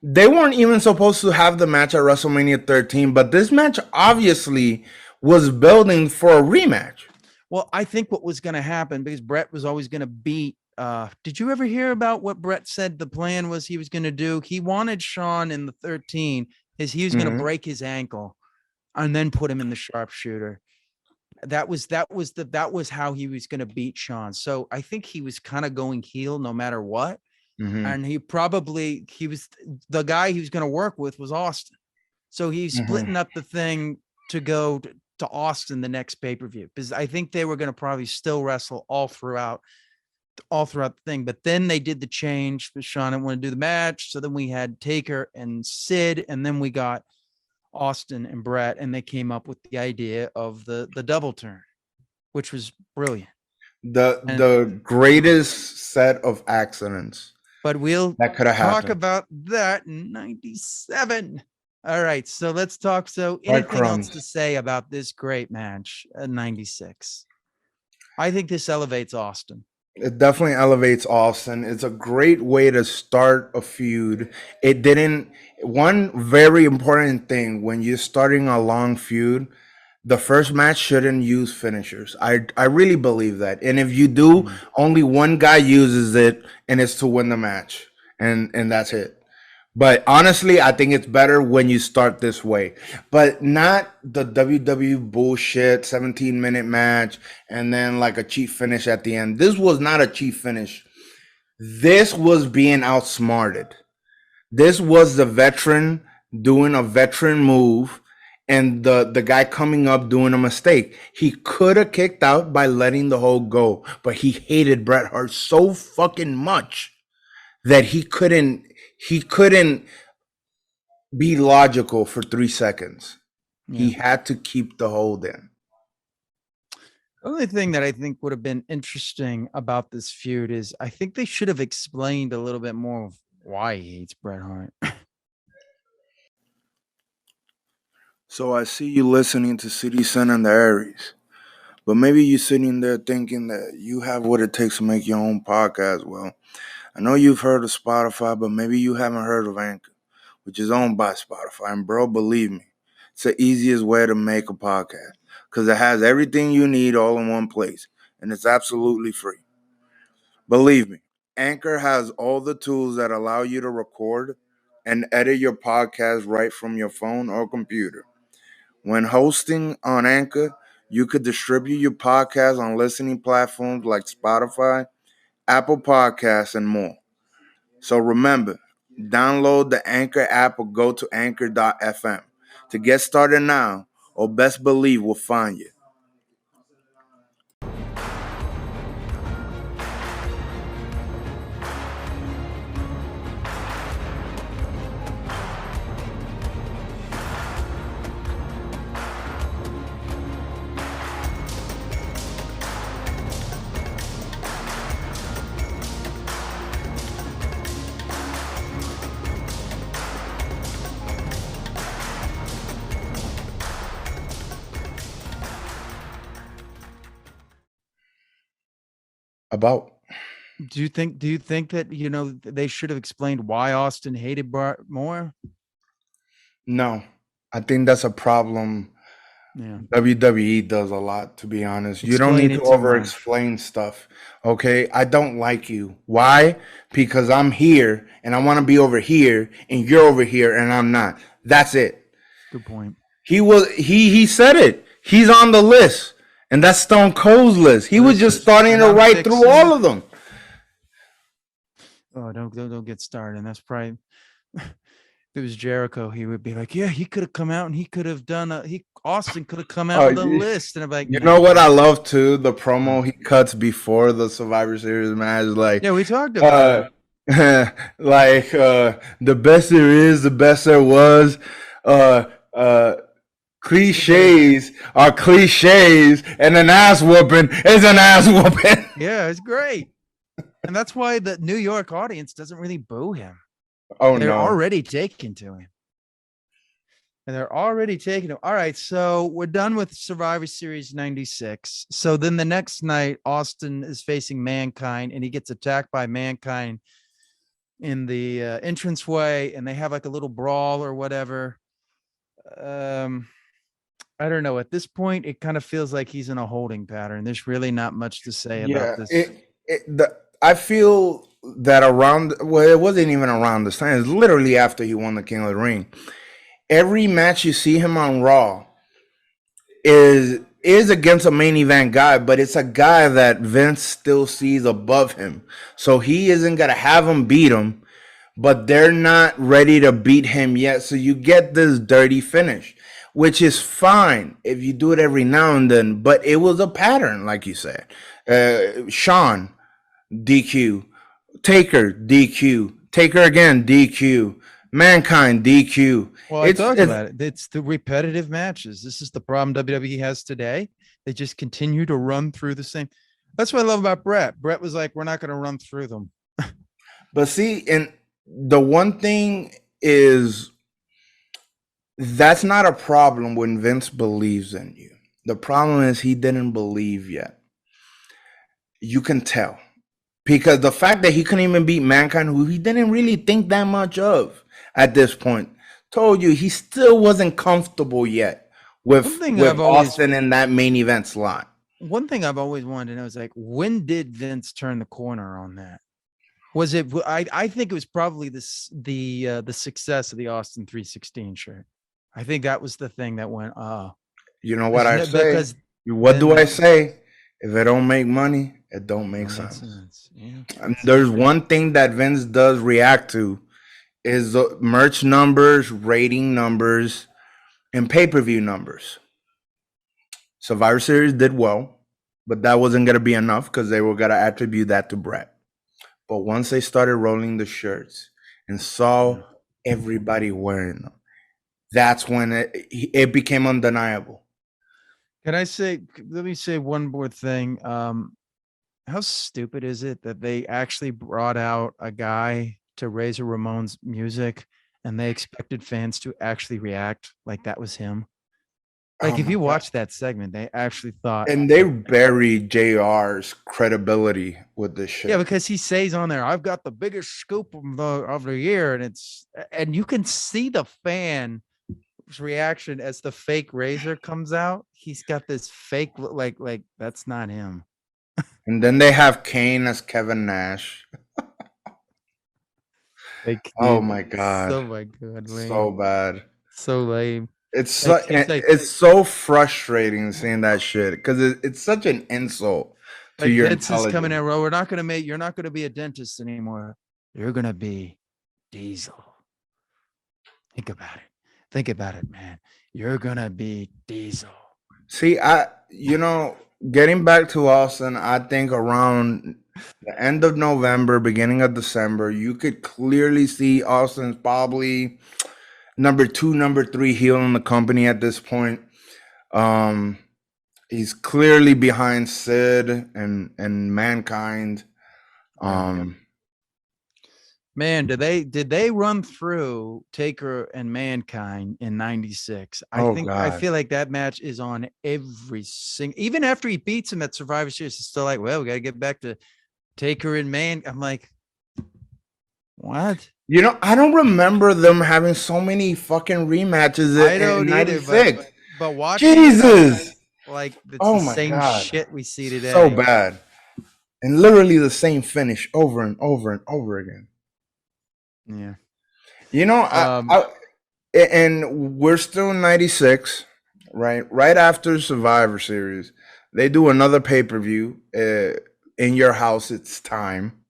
they weren't even supposed to have the match at WrestleMania 13, but this match obviously was building for a rematch. Well, I think what was going to happen because Bret was always going to beat. Did you ever hear about what Bret said the plan was he was going to do? He wanted Shawn in the 13 is he was going to break his ankle and then put him in the sharpshooter. That was how he was going to beat Shawn. So I think he was kind of going heel no matter what. And he was the guy he was going to work with was Austin. So he's splitting up the thing to go to Austin the next pay-per-view because I think they were going to probably still wrestle all throughout the thing. But then they did the change. Shawn didn't want to do the match. So then we had Taker and Sid, and then we got Austin and Bret, and they came up with the idea of the double turn, which was brilliant. The greatest set of accidents. But we'll that could have talk happened. about that in 97. All right. So let's talk. So anything else to say about this great match at 96? I think this elevates Austin. It definitely elevates Austin. It's a great way to start a feud. It didn't. One very important thing when you're starting a long feud, the first match shouldn't use finishers. I really believe that. And if you do, only one guy uses it, and it's to win the match, and that's it. But honestly, I think it's better when you start this way, but not the WWE bullshit 17-minute match and then like a cheap finish at the end. This was not a cheap finish. This was being outsmarted. This was the veteran doing a veteran move and the guy coming up doing a mistake. He could have kicked out by letting the hold go, but he hated Bret Hart so fucking much that he couldn't be logical for 3 seconds. Yeah. He had to keep the hold in. The only thing that I think would have been interesting about this feud is I think they should have explained a little bit more of why he hates Bret Hart. So I see you listening to CDCent and the Aries, but maybe you're sitting there thinking that you have what it takes to make your own podcast. Well, I know you've heard of Spotify, but maybe you haven't heard of Anchor, which is owned by Spotify. And bro, believe me, it's the easiest way to make a podcast because it has everything you need all in one place, and it's absolutely free. Believe me, Anchor has all the tools that allow you to record and edit your podcast right from your phone or computer. When hosting on Anchor, you could distribute your podcast on listening platforms like Spotify, Apple Podcasts, and more. So remember, download the Anchor app or go to anchor.fm to get started now, or best believe we'll find you. About Do you think that, they should have explained why Austin hated Bret more? no, I think that's a problem. Yeah. WWE does a lot, to be honest. You don't Explain need it to too over much. explain stuff. Okay. I don't like you. Why? Because I'm here and I want to be over here and you're over here and I'm not. That's it. Good point. He said it. He's on the list. And that's Stone Cold's list. He was just starting to write through all of them. Oh, don't get started. And that's probably if it was Jericho, he would be like, yeah, he could have come out and he could have done Austin could have come out with a list. And I'm like, you know what I love too? The promo he cuts before the Survivor Series match. Like, yeah, we talked about it. Like the best there is, the best there was. Cliches are cliches, and an ass whooping is an ass whooping. Yeah, it's great. And that's why the New York audience doesn't really boo him. Oh, they're no. already taken to him. And they're already taking him. All right, so we're done with Survivor Series 96. So then the next night, Austin is facing Mankind, and he gets attacked by Mankind in the entranceway, and they have like a little brawl or whatever. I don't know. At this point, it kind of feels like he's in a holding pattern. There's really not much to say about this. I feel that it wasn't even around this time. It's literally after he won the King of the Ring. Every match you see him on Raw is against a main event guy, but it's a guy that Vince still sees above him. So he isn't going to have him beat him, but they're not ready to beat him yet. So you get this dirty finish, which is fine if you do it every now and then, but it was a pattern, like you said. Shawn, DQ. Taker, DQ. Taker again, DQ. Mankind, DQ. Well, I talked about it. It's the repetitive matches. This is the problem WWE has today. They just continue to run through the same. That's what I love about Bret. Bret was like, we're not going to run through them. But see, and the one thing is, that's not a problem when Vince believes in you. The problem is he didn't believe yet. You can tell. Because the fact that he couldn't even beat Mankind, who he didn't really think that much of at this point, told you he still wasn't comfortable yet One with thing with I've always Austin in that main event slot. One thing I've always wanted to know is like, when did Vince turn the corner on that? Was it? I think it was probably the success of the Austin 316 shirt. I think that was the thing that went. You know what I say? Because What do I say? If it don't make money, it don't make sense. Yeah. And there's one thing that Vince does react to is the merch numbers, rating numbers, and pay-per-view numbers. Survivor Series did well, but that wasn't going to be enough because they were going to attribute that to Bret. But once they started rolling the shirts and saw everybody wearing them, that's when it became undeniable. Let me say one more thing. How stupid is it that they actually brought out a guy to Razor Ramon's music and they expected fans to actually react like that was him? Like, if you watch that segment, they actually thought. And they buried JR's credibility with this shit. Yeah, because he says on there, I've got the biggest scoop of the year. And you can see the fan reaction as the fake Razor comes out. He's got this fake like that's not him. And then they have Kane as Kevin Nash. Oh my god! Oh my god! Lame. So bad. So lame. It's so frustrating seeing that shit because it's such an insult to your intelligence. Coming in, well, you're not gonna be a dentist anymore. You're gonna be Diesel. Think about it, man. You're gonna be Diesel. See, getting back to Austin, I think around the end of November, beginning of December, you could clearly see Austin's probably number 2, number 3 heel in the company at this point. He's clearly behind Sid and Mankind. Man, did they run through Taker and Mankind in '96? I feel like that match is on every single. Even after he beats him at Survivor Series, it's still like, well, we got to get back to Taker and I'm like, what? I don't remember them having so many fucking rematches in '96. But watching Jesus, it's the same God. Shit we see today. So bad, and literally the same finish over and over and over again. Yeah, and we're still in '96, right? Right after Survivor Series, they do another pay-per-view. In Your House, It's Time.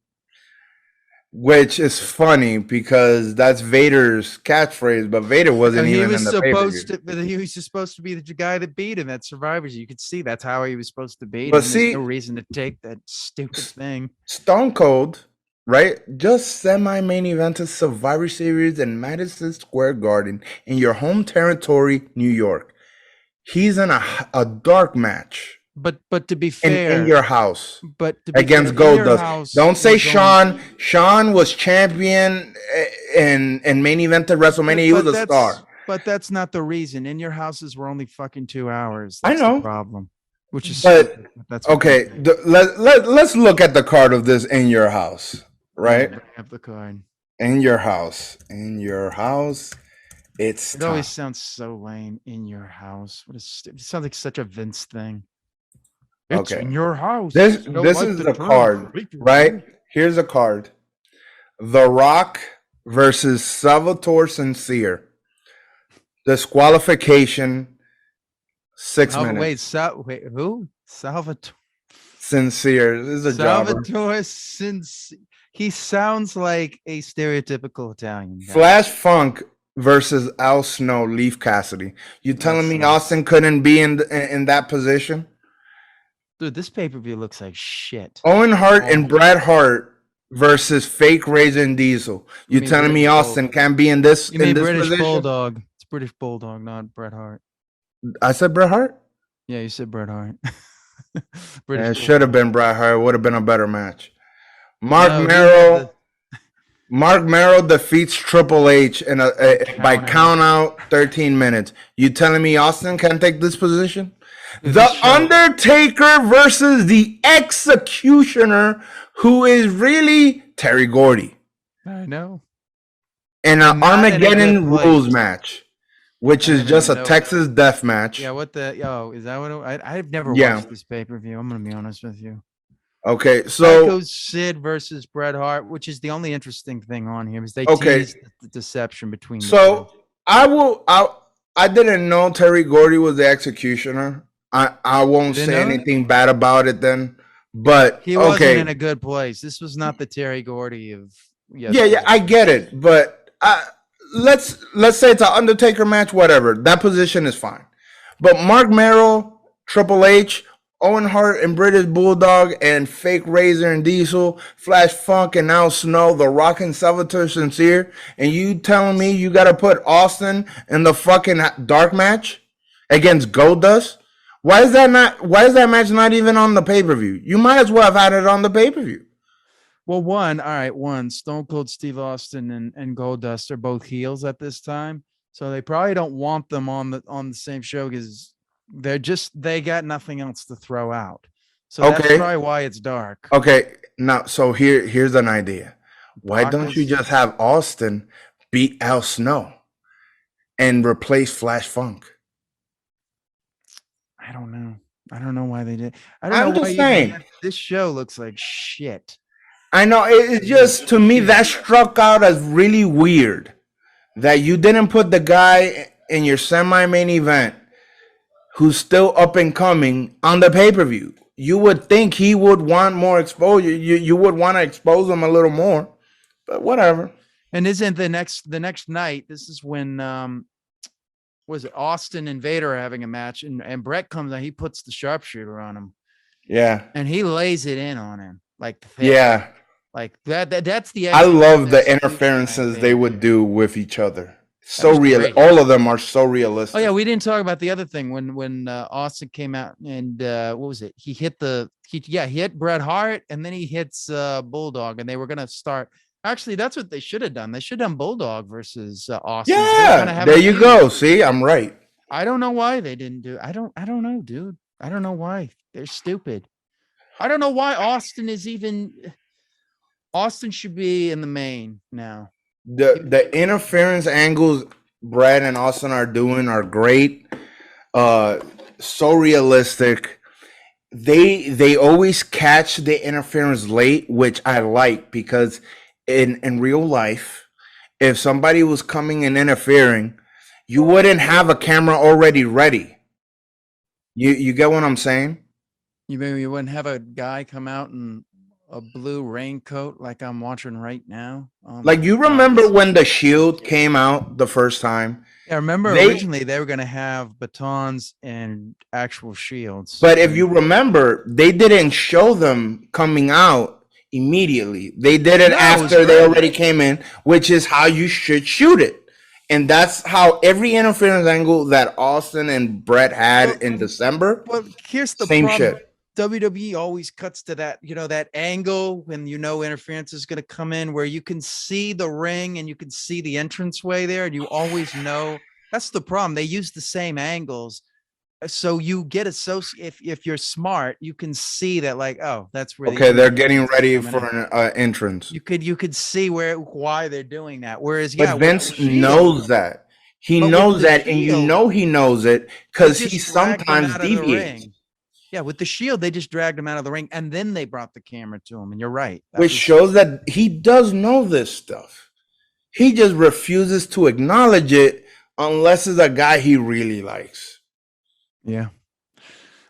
Which is funny because that's Vader's catchphrase, but Vader wasn't even in the pay-per-view. He was supposed to be the guy that beat him at Survivor. You could see that's how he was supposed to beat him. But see, there's no reason to take that stupid thing. Stone Cold, right? Just semi-main evented Survivor Series in Madison Square Garden in your home territory, New York. He's in a dark match. But to be fair, in your house, against Goldust. Don't say Sean. Sean was champion and main event at WrestleMania. He was a star. But that's not the reason. In Your Houses were only fucking 2 hours. That's the problem. Which is that's okay. Let's look at the card of this In Your House, right? Have the card. In Your House. In Your House. It always sounds so lame. In Your House. It sounds like such a Vince thing. It's in your house. This is the card, right? Here's a card. The Rock versus Salvatore Sincere. Disqualification. 6 minutes. Wait, who? Salvatore Sincere. This is a Salvatore Sincere. He sounds like a stereotypical Italian guy. Flash Funk versus Al Snow, Leaf Cassidy. You telling me Austin couldn't be in that position? Dude, this pay-per-view looks like shit. Owen Hart and Bret Hart versus fake Razor and Diesel. You telling me Austin can't be in this? You mean British position? Bulldog? It's British Bulldog, not Bret Hart. I said Bret Hart. Yeah, you said Bret Hart. It should have been Bret Hart. Would have been a better match. Mark Merrill defeats Triple H by count out 13 minutes. You telling me Austin can't take this position? The Undertaker versus the Executioner, who is really Terry Gordy. I know. In an Armageddon rules match. which I is never just even a know. Texas death match. Yeah, what the? Oh, is that what? I've never Yeah. watched this pay per view. I'm gonna be honest with you. Okay. So Psycho Sid versus Bret Hart, which is the only interesting thing on here, is they okay. teased the deception between the two. So I will. I didn't know Terry Gordy was the executioner. I You won't didn't say know that? anything bad about it then. But He wasn't in okay. a good place. This was not the Terry Gordy of Yeah, yeah, yesterday. I get it, but let's say it's an Undertaker match, whatever. That position is fine. But Mark Merrill, Triple H, Owen Hart, and British Bulldog, and Fake Razor and Diesel, Flash Funk, and now Snow, The Rock and Salvatore Sincere, and you telling me you got to put Austin in the fucking dark match against Goldust? Why is that not? Why is that match not even on the pay per view? You might as well have had it on the pay per view. Well, all right, Stone Cold Steve Austin and Goldust are both heels at this time, so they probably don't want them on the same show because they got nothing else to throw out. So that's Okay, probably why it's dark. okay, now so here's an idea. Why don't you Bacchus. just have Austin beat Al Snow and replace Flash Funk? I don't know. I don't know why they did. I don't know I'm why just even saying. this show looks like shit. I know it's just to me that struck out as really weird that you didn't put the guy in your semi-main event who's still up and coming on the pay-per-view. You would think he would want more exposure. You would want to expose him a little more, but whatever. And isn't the next night? This is when was it Austin and Vader are having a match, and Bret comes out. He puts the sharpshooter on him, Yeah. and he lays it in on him like thick. Yeah. Like that's the I love the execution interferences right they there. would do with each other. That So was real. great. All of them are so Oh realistic. yeah, we didn't talk about the other thing when Austin came out and what was it? He hit he hit Bret Hart and then he hits Bulldog, and they were gonna start. Actually, that's what they should have done. They should have done Bulldog versus Austin. They were gonna Yeah. have a There you feud. go. See, I'm right. I don't know why they didn't do. I don't know, dude. I don't know why. They're stupid. I don't know why Austin should be in the main now. The interference angles Brad and Austin are doing are great. So realistic. They always catch the interference late, which I like because in real life, if somebody was coming and interfering, you wouldn't have a camera already ready. You get what I'm saying? You maybe you wouldn't have a guy come out in a blue raincoat like I'm watching right now. Oh Like my you God. remember when the Shield came out the first time? Yeah, remember They originally they were gonna have batons and actual shields. But if you remember, they didn't show them coming out immediately. They did it No, it was after they great. already came in, which is how you should shoot it. And that's how every interference angle that Austin and Brett had in December, Well, here's the same problem. shit. WWE always cuts to that, that angle when interference is going to come in where you can see the ring and you can see the entranceway there, and you always know that's the problem. They use the same angles. So you get associated if you're smart, you can see that like, oh, that's where Okay, they're getting entrance is ready coming for in. an entrance. You could see why they're doing that. Whereas, But with the Vince Shield, knows that. He but with knows the that, and you Shield, know he knows it they because he just dragged them sometimes out of the deviates. ring. Yeah, with the Shield, they just dragged him out of the ring, and then they brought the camera to him. And you're right, Which shows that he does know this stuff. He just refuses to acknowledge it unless it's a guy he really likes. Yeah.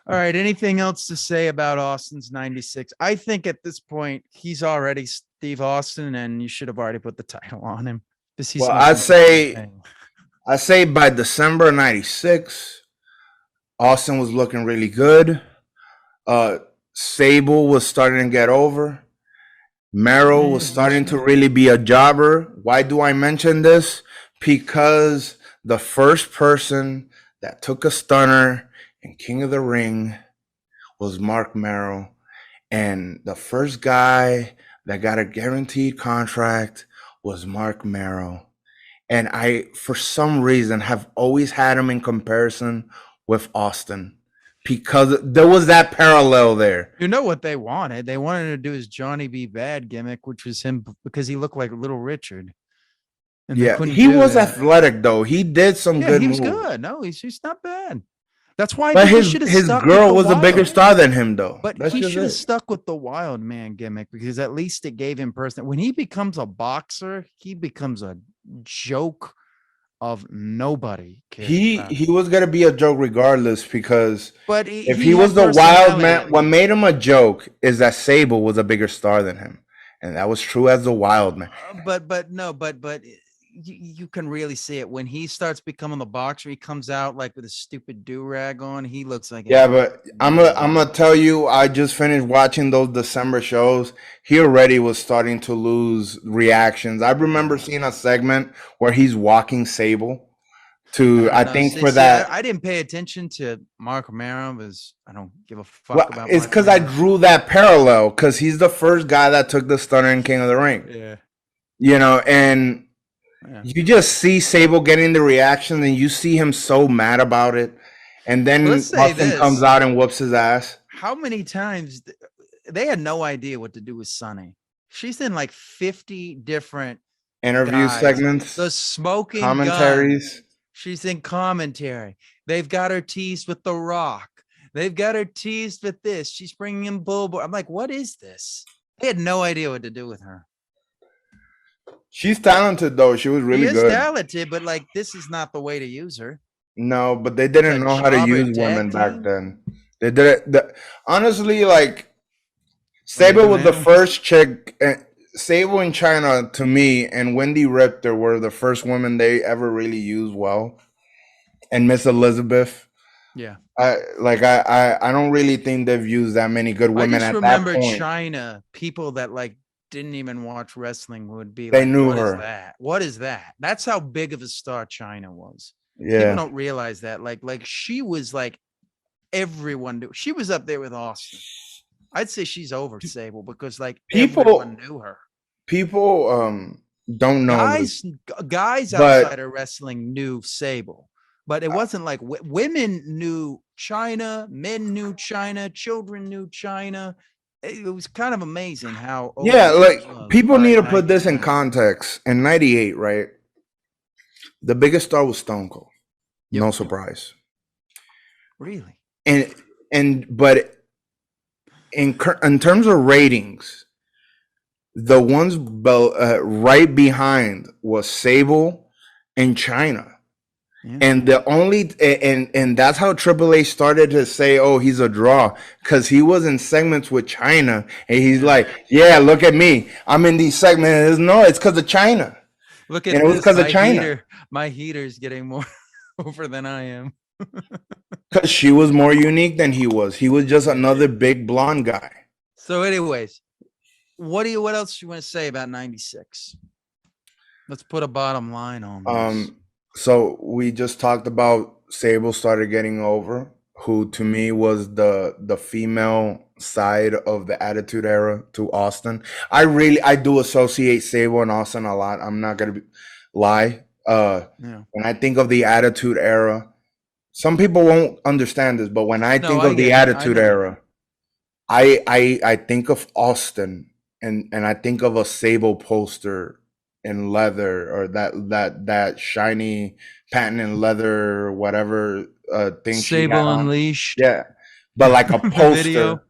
All right. Anything else to say about Austin's 96? I think at this point, he's already Steve Austin, and you should have already put the title on him. Well, I say by December 96, Austin was looking really good. Sable was starting to get over. Merrill was starting to really be a jobber. Why do I mention this? Because the first person that took a stunner in King of the Ring was Mark Merrill. And the first guy that got a guaranteed contract was Mark Merrill. And I, for some reason, have always had him in comparison with Austin because there was that parallel there. You know what they wanted? They wanted to do his Johnny B. Bad gimmick, which was him because he looked like Little Richard. and they Yeah, couldn't he do was that. athletic though. He did some Yeah, good he was moves. good. No, he's not bad. That's why I But think he should have his stuck with girl the was a bigger wild. star than him though. But That's he just should have it. stuck with the wild man gimmick because at least it gave him person. When he becomes a boxer, he becomes a joke of nobody cares about He him. was gonna be a joke regardless because But if he he was had the wild personality. man, what made him a joke is that Sable was a bigger star than him, and that was true as the wild man. But no, but you can really see it when he starts becoming the boxer. He comes out like with a stupid do rag on. He looks like Yeah, an but I'm idiot. gonna tell you, I just finished watching those December shows. He already was starting to lose reactions. I remember Yeah. seeing a segment where he's walking Sable I to, don't I know. think See, for see, that, I didn't pay attention to Mark Romero because I don't give a well, fuck about it's Mark because I Romero. drew that parallel because he's the first guy that took the Stunner and King of the Ring, Yeah, and yeah. you just see Sable getting the reaction and you see him so mad about it. And Let's then say Austin comes this: out and whoops his ass. how many times they had no idea what to do with Sunny? She's in like 50 different Interview guys. segments, The Smoking Gun. commentaries. She's in commentary. They've got her teased with The Rock. They've got her teased with this. She's bringing in Bull. I'm like, what is this? They had no idea what to do with her. She's talented though. She was She really is good. talented, but like, this is not the way to use her. No, but they A didn't know how to jobber use tag women back team. then. They did it. Honestly, like What do they Sable do was the now? first chick. Sable in China to me and Wendy Richter were the first women they ever really used well. And Miss Elizabeth. Yeah. I don't really think they've used that many good I women just at that remember point. China, people that like didn't even watch wrestling would be They like, knew what is her. that? What is that? That's how big of a star China was. People Yeah. don't realize that. Like she was like everyone knew. She was up there with Austin. I'd say she's over Sable because like everyone People knew her. people don't know this, Guys outside but of wrestling knew Sable, but it wasn't like women knew China, men knew China, children knew China. It was kind of amazing how yeah, over she like was people by need to put this in 99. context. In 98, right? The biggest star was Stone Cold. Yep. No surprise. Really? But in terms of ratings, the ones right behind was Sable and China. Yeah. And the only and that's how Triple H started to say, "Oh, he's a draw," because he was in segments with China, and he's like, "Yeah, look at me, I'm in these segments." No, it's because of China, Look and at it was this. because of China, My heater's getting more over than I am. because she was more unique than he was. He was just another big blonde guy. So, anyways, what else do you want to say about 96? Let's put a bottom line on this. So we just talked about Sable started getting over, who to me was the female side of the Attitude Era to Austin. I do associate Sable and Austin a lot. I'm not gonna lie. When I think of the Attitude Era, some people won't understand this, but when I think of the Attitude Era, I think of Austin and I think of a Sable poster in leather or that shiny patent in leather or whatever thing she had Sable on. Unleashed. Yeah. But like a Video, the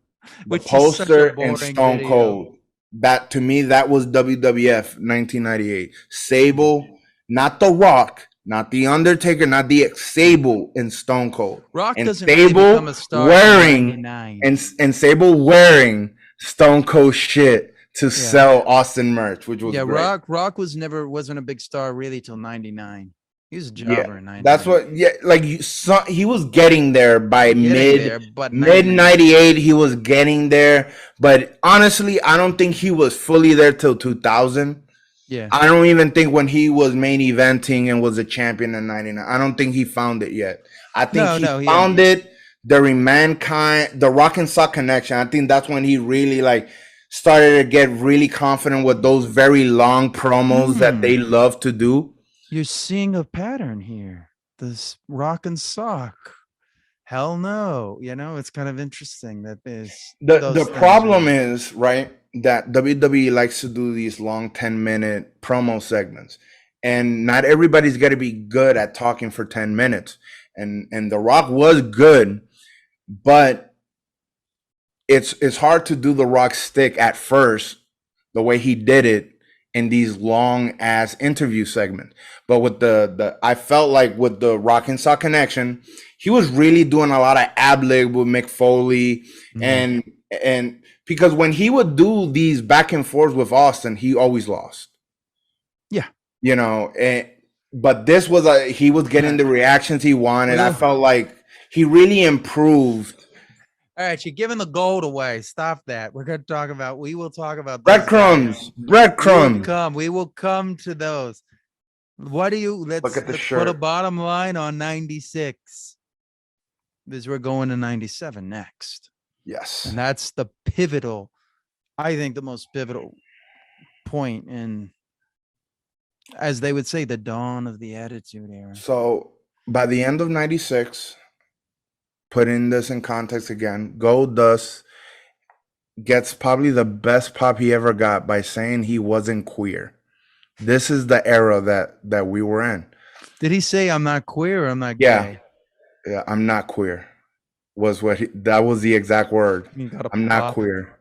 which is such a poster boring and Stone video. Cold. That to me, that was WWF 1998. Sable, not The Rock, not The Undertaker, not the Sable and Stone Cold. Rock And doesn't really Sable become a star wearing till 99. and Sable wearing Stone Cold shit to sell Austin merch, which was great. Rock wasn't a big star really till 99. He was a Yeah, jobber in 99. that's what. Yeah, like he was getting there by mid but 98. He was getting there, but honestly, I don't think he was fully there till 2000. Yeah, I don't even think when he was main eventing and was a champion in 99. I don't think he found it yet. I think he found it during Mankind, the Rock and Sock connection. I think that's when he really like started to get really confident with those very long promos that they love to do. You're seeing a pattern here. This Rock and Sock. Hell no. It's kind of interesting that there's the problem is, right, that WWE likes to do these long 10-minute promo segments. and not everybody's going to be good at talking for 10 minutes. And The Rock was good, but it's hard to do The Rock stick at first the way he did it in these long ass interview segments. But with the I felt like with the Rock and Saw connection, he was really doing a lot of ad lib with Mick Foley, and because when he would do these back and forth with Austin, he always lost. Yeah, you know, but this was he was getting the reactions he wanted. I felt like he really improved. All right, you're giving the gold away. Stop that. We're going to talk about. We will talk about breadcrumbs. We will come to those. What do you? Let's put a bottom line on 96. Because we're going to 97 next. Yes, and that's the pivotal. I think the most pivotal point in, as they would say, the dawn of the Attitude Era. So by the end of 96, putting this in context again, Goldust gets probably the best pop he ever got by saying he wasn't queer. This is the era that we were in. Did he say, I'm not queer or I'm not gay? Yeah, I'm not queer. That was the exact word. I'm not queer.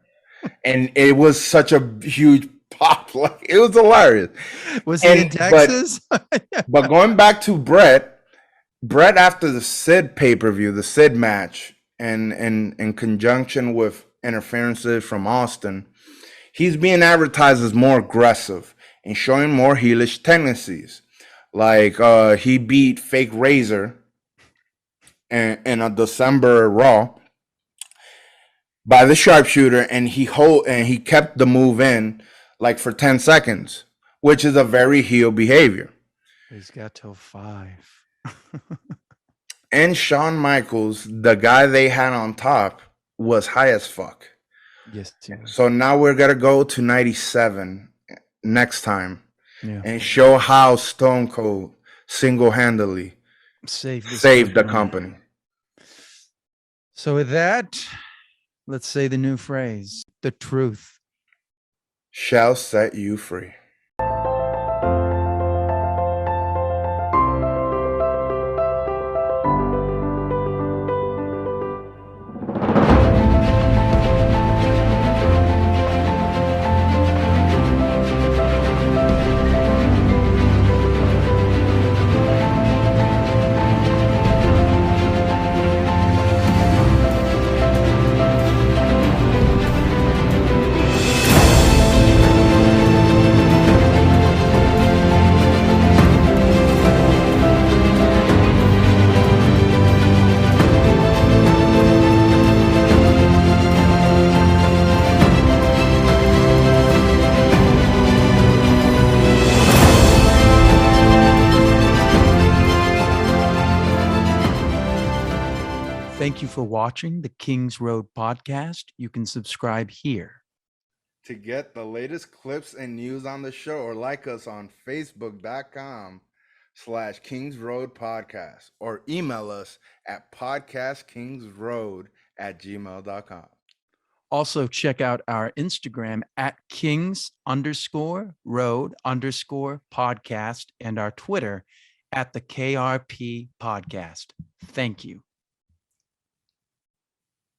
And it was such a huge pop. Like, it was hilarious. Was he in Texas? But going back to Bret after the Sid pay-per-view, the Sid match, and in conjunction with interferences from Austin, he's being advertised as more aggressive and showing more heelish tendencies. Like he beat Fake Razor in a December Raw by the sharpshooter, and he kept the move in like for 10 seconds, which is a very heel behavior. He's got till 5. And Shawn Michaels, the guy they had on top, was high as fuck. Yes. So now we're gonna go to 97 next time and show how Stone Cold single-handedly saved the company. So with that, let's say the new phrase: the truth shall set you free. Thank you for watching the Kings Road podcast. You can subscribe here. To get the latest clips and news on the show, or like us on Facebook.com/Kings Road Podcast, or email us at podcastkingsroad@gmail.com. Also, check out our Instagram at Kings_Road_podcast and our Twitter at the KRP Podcast. Thank you.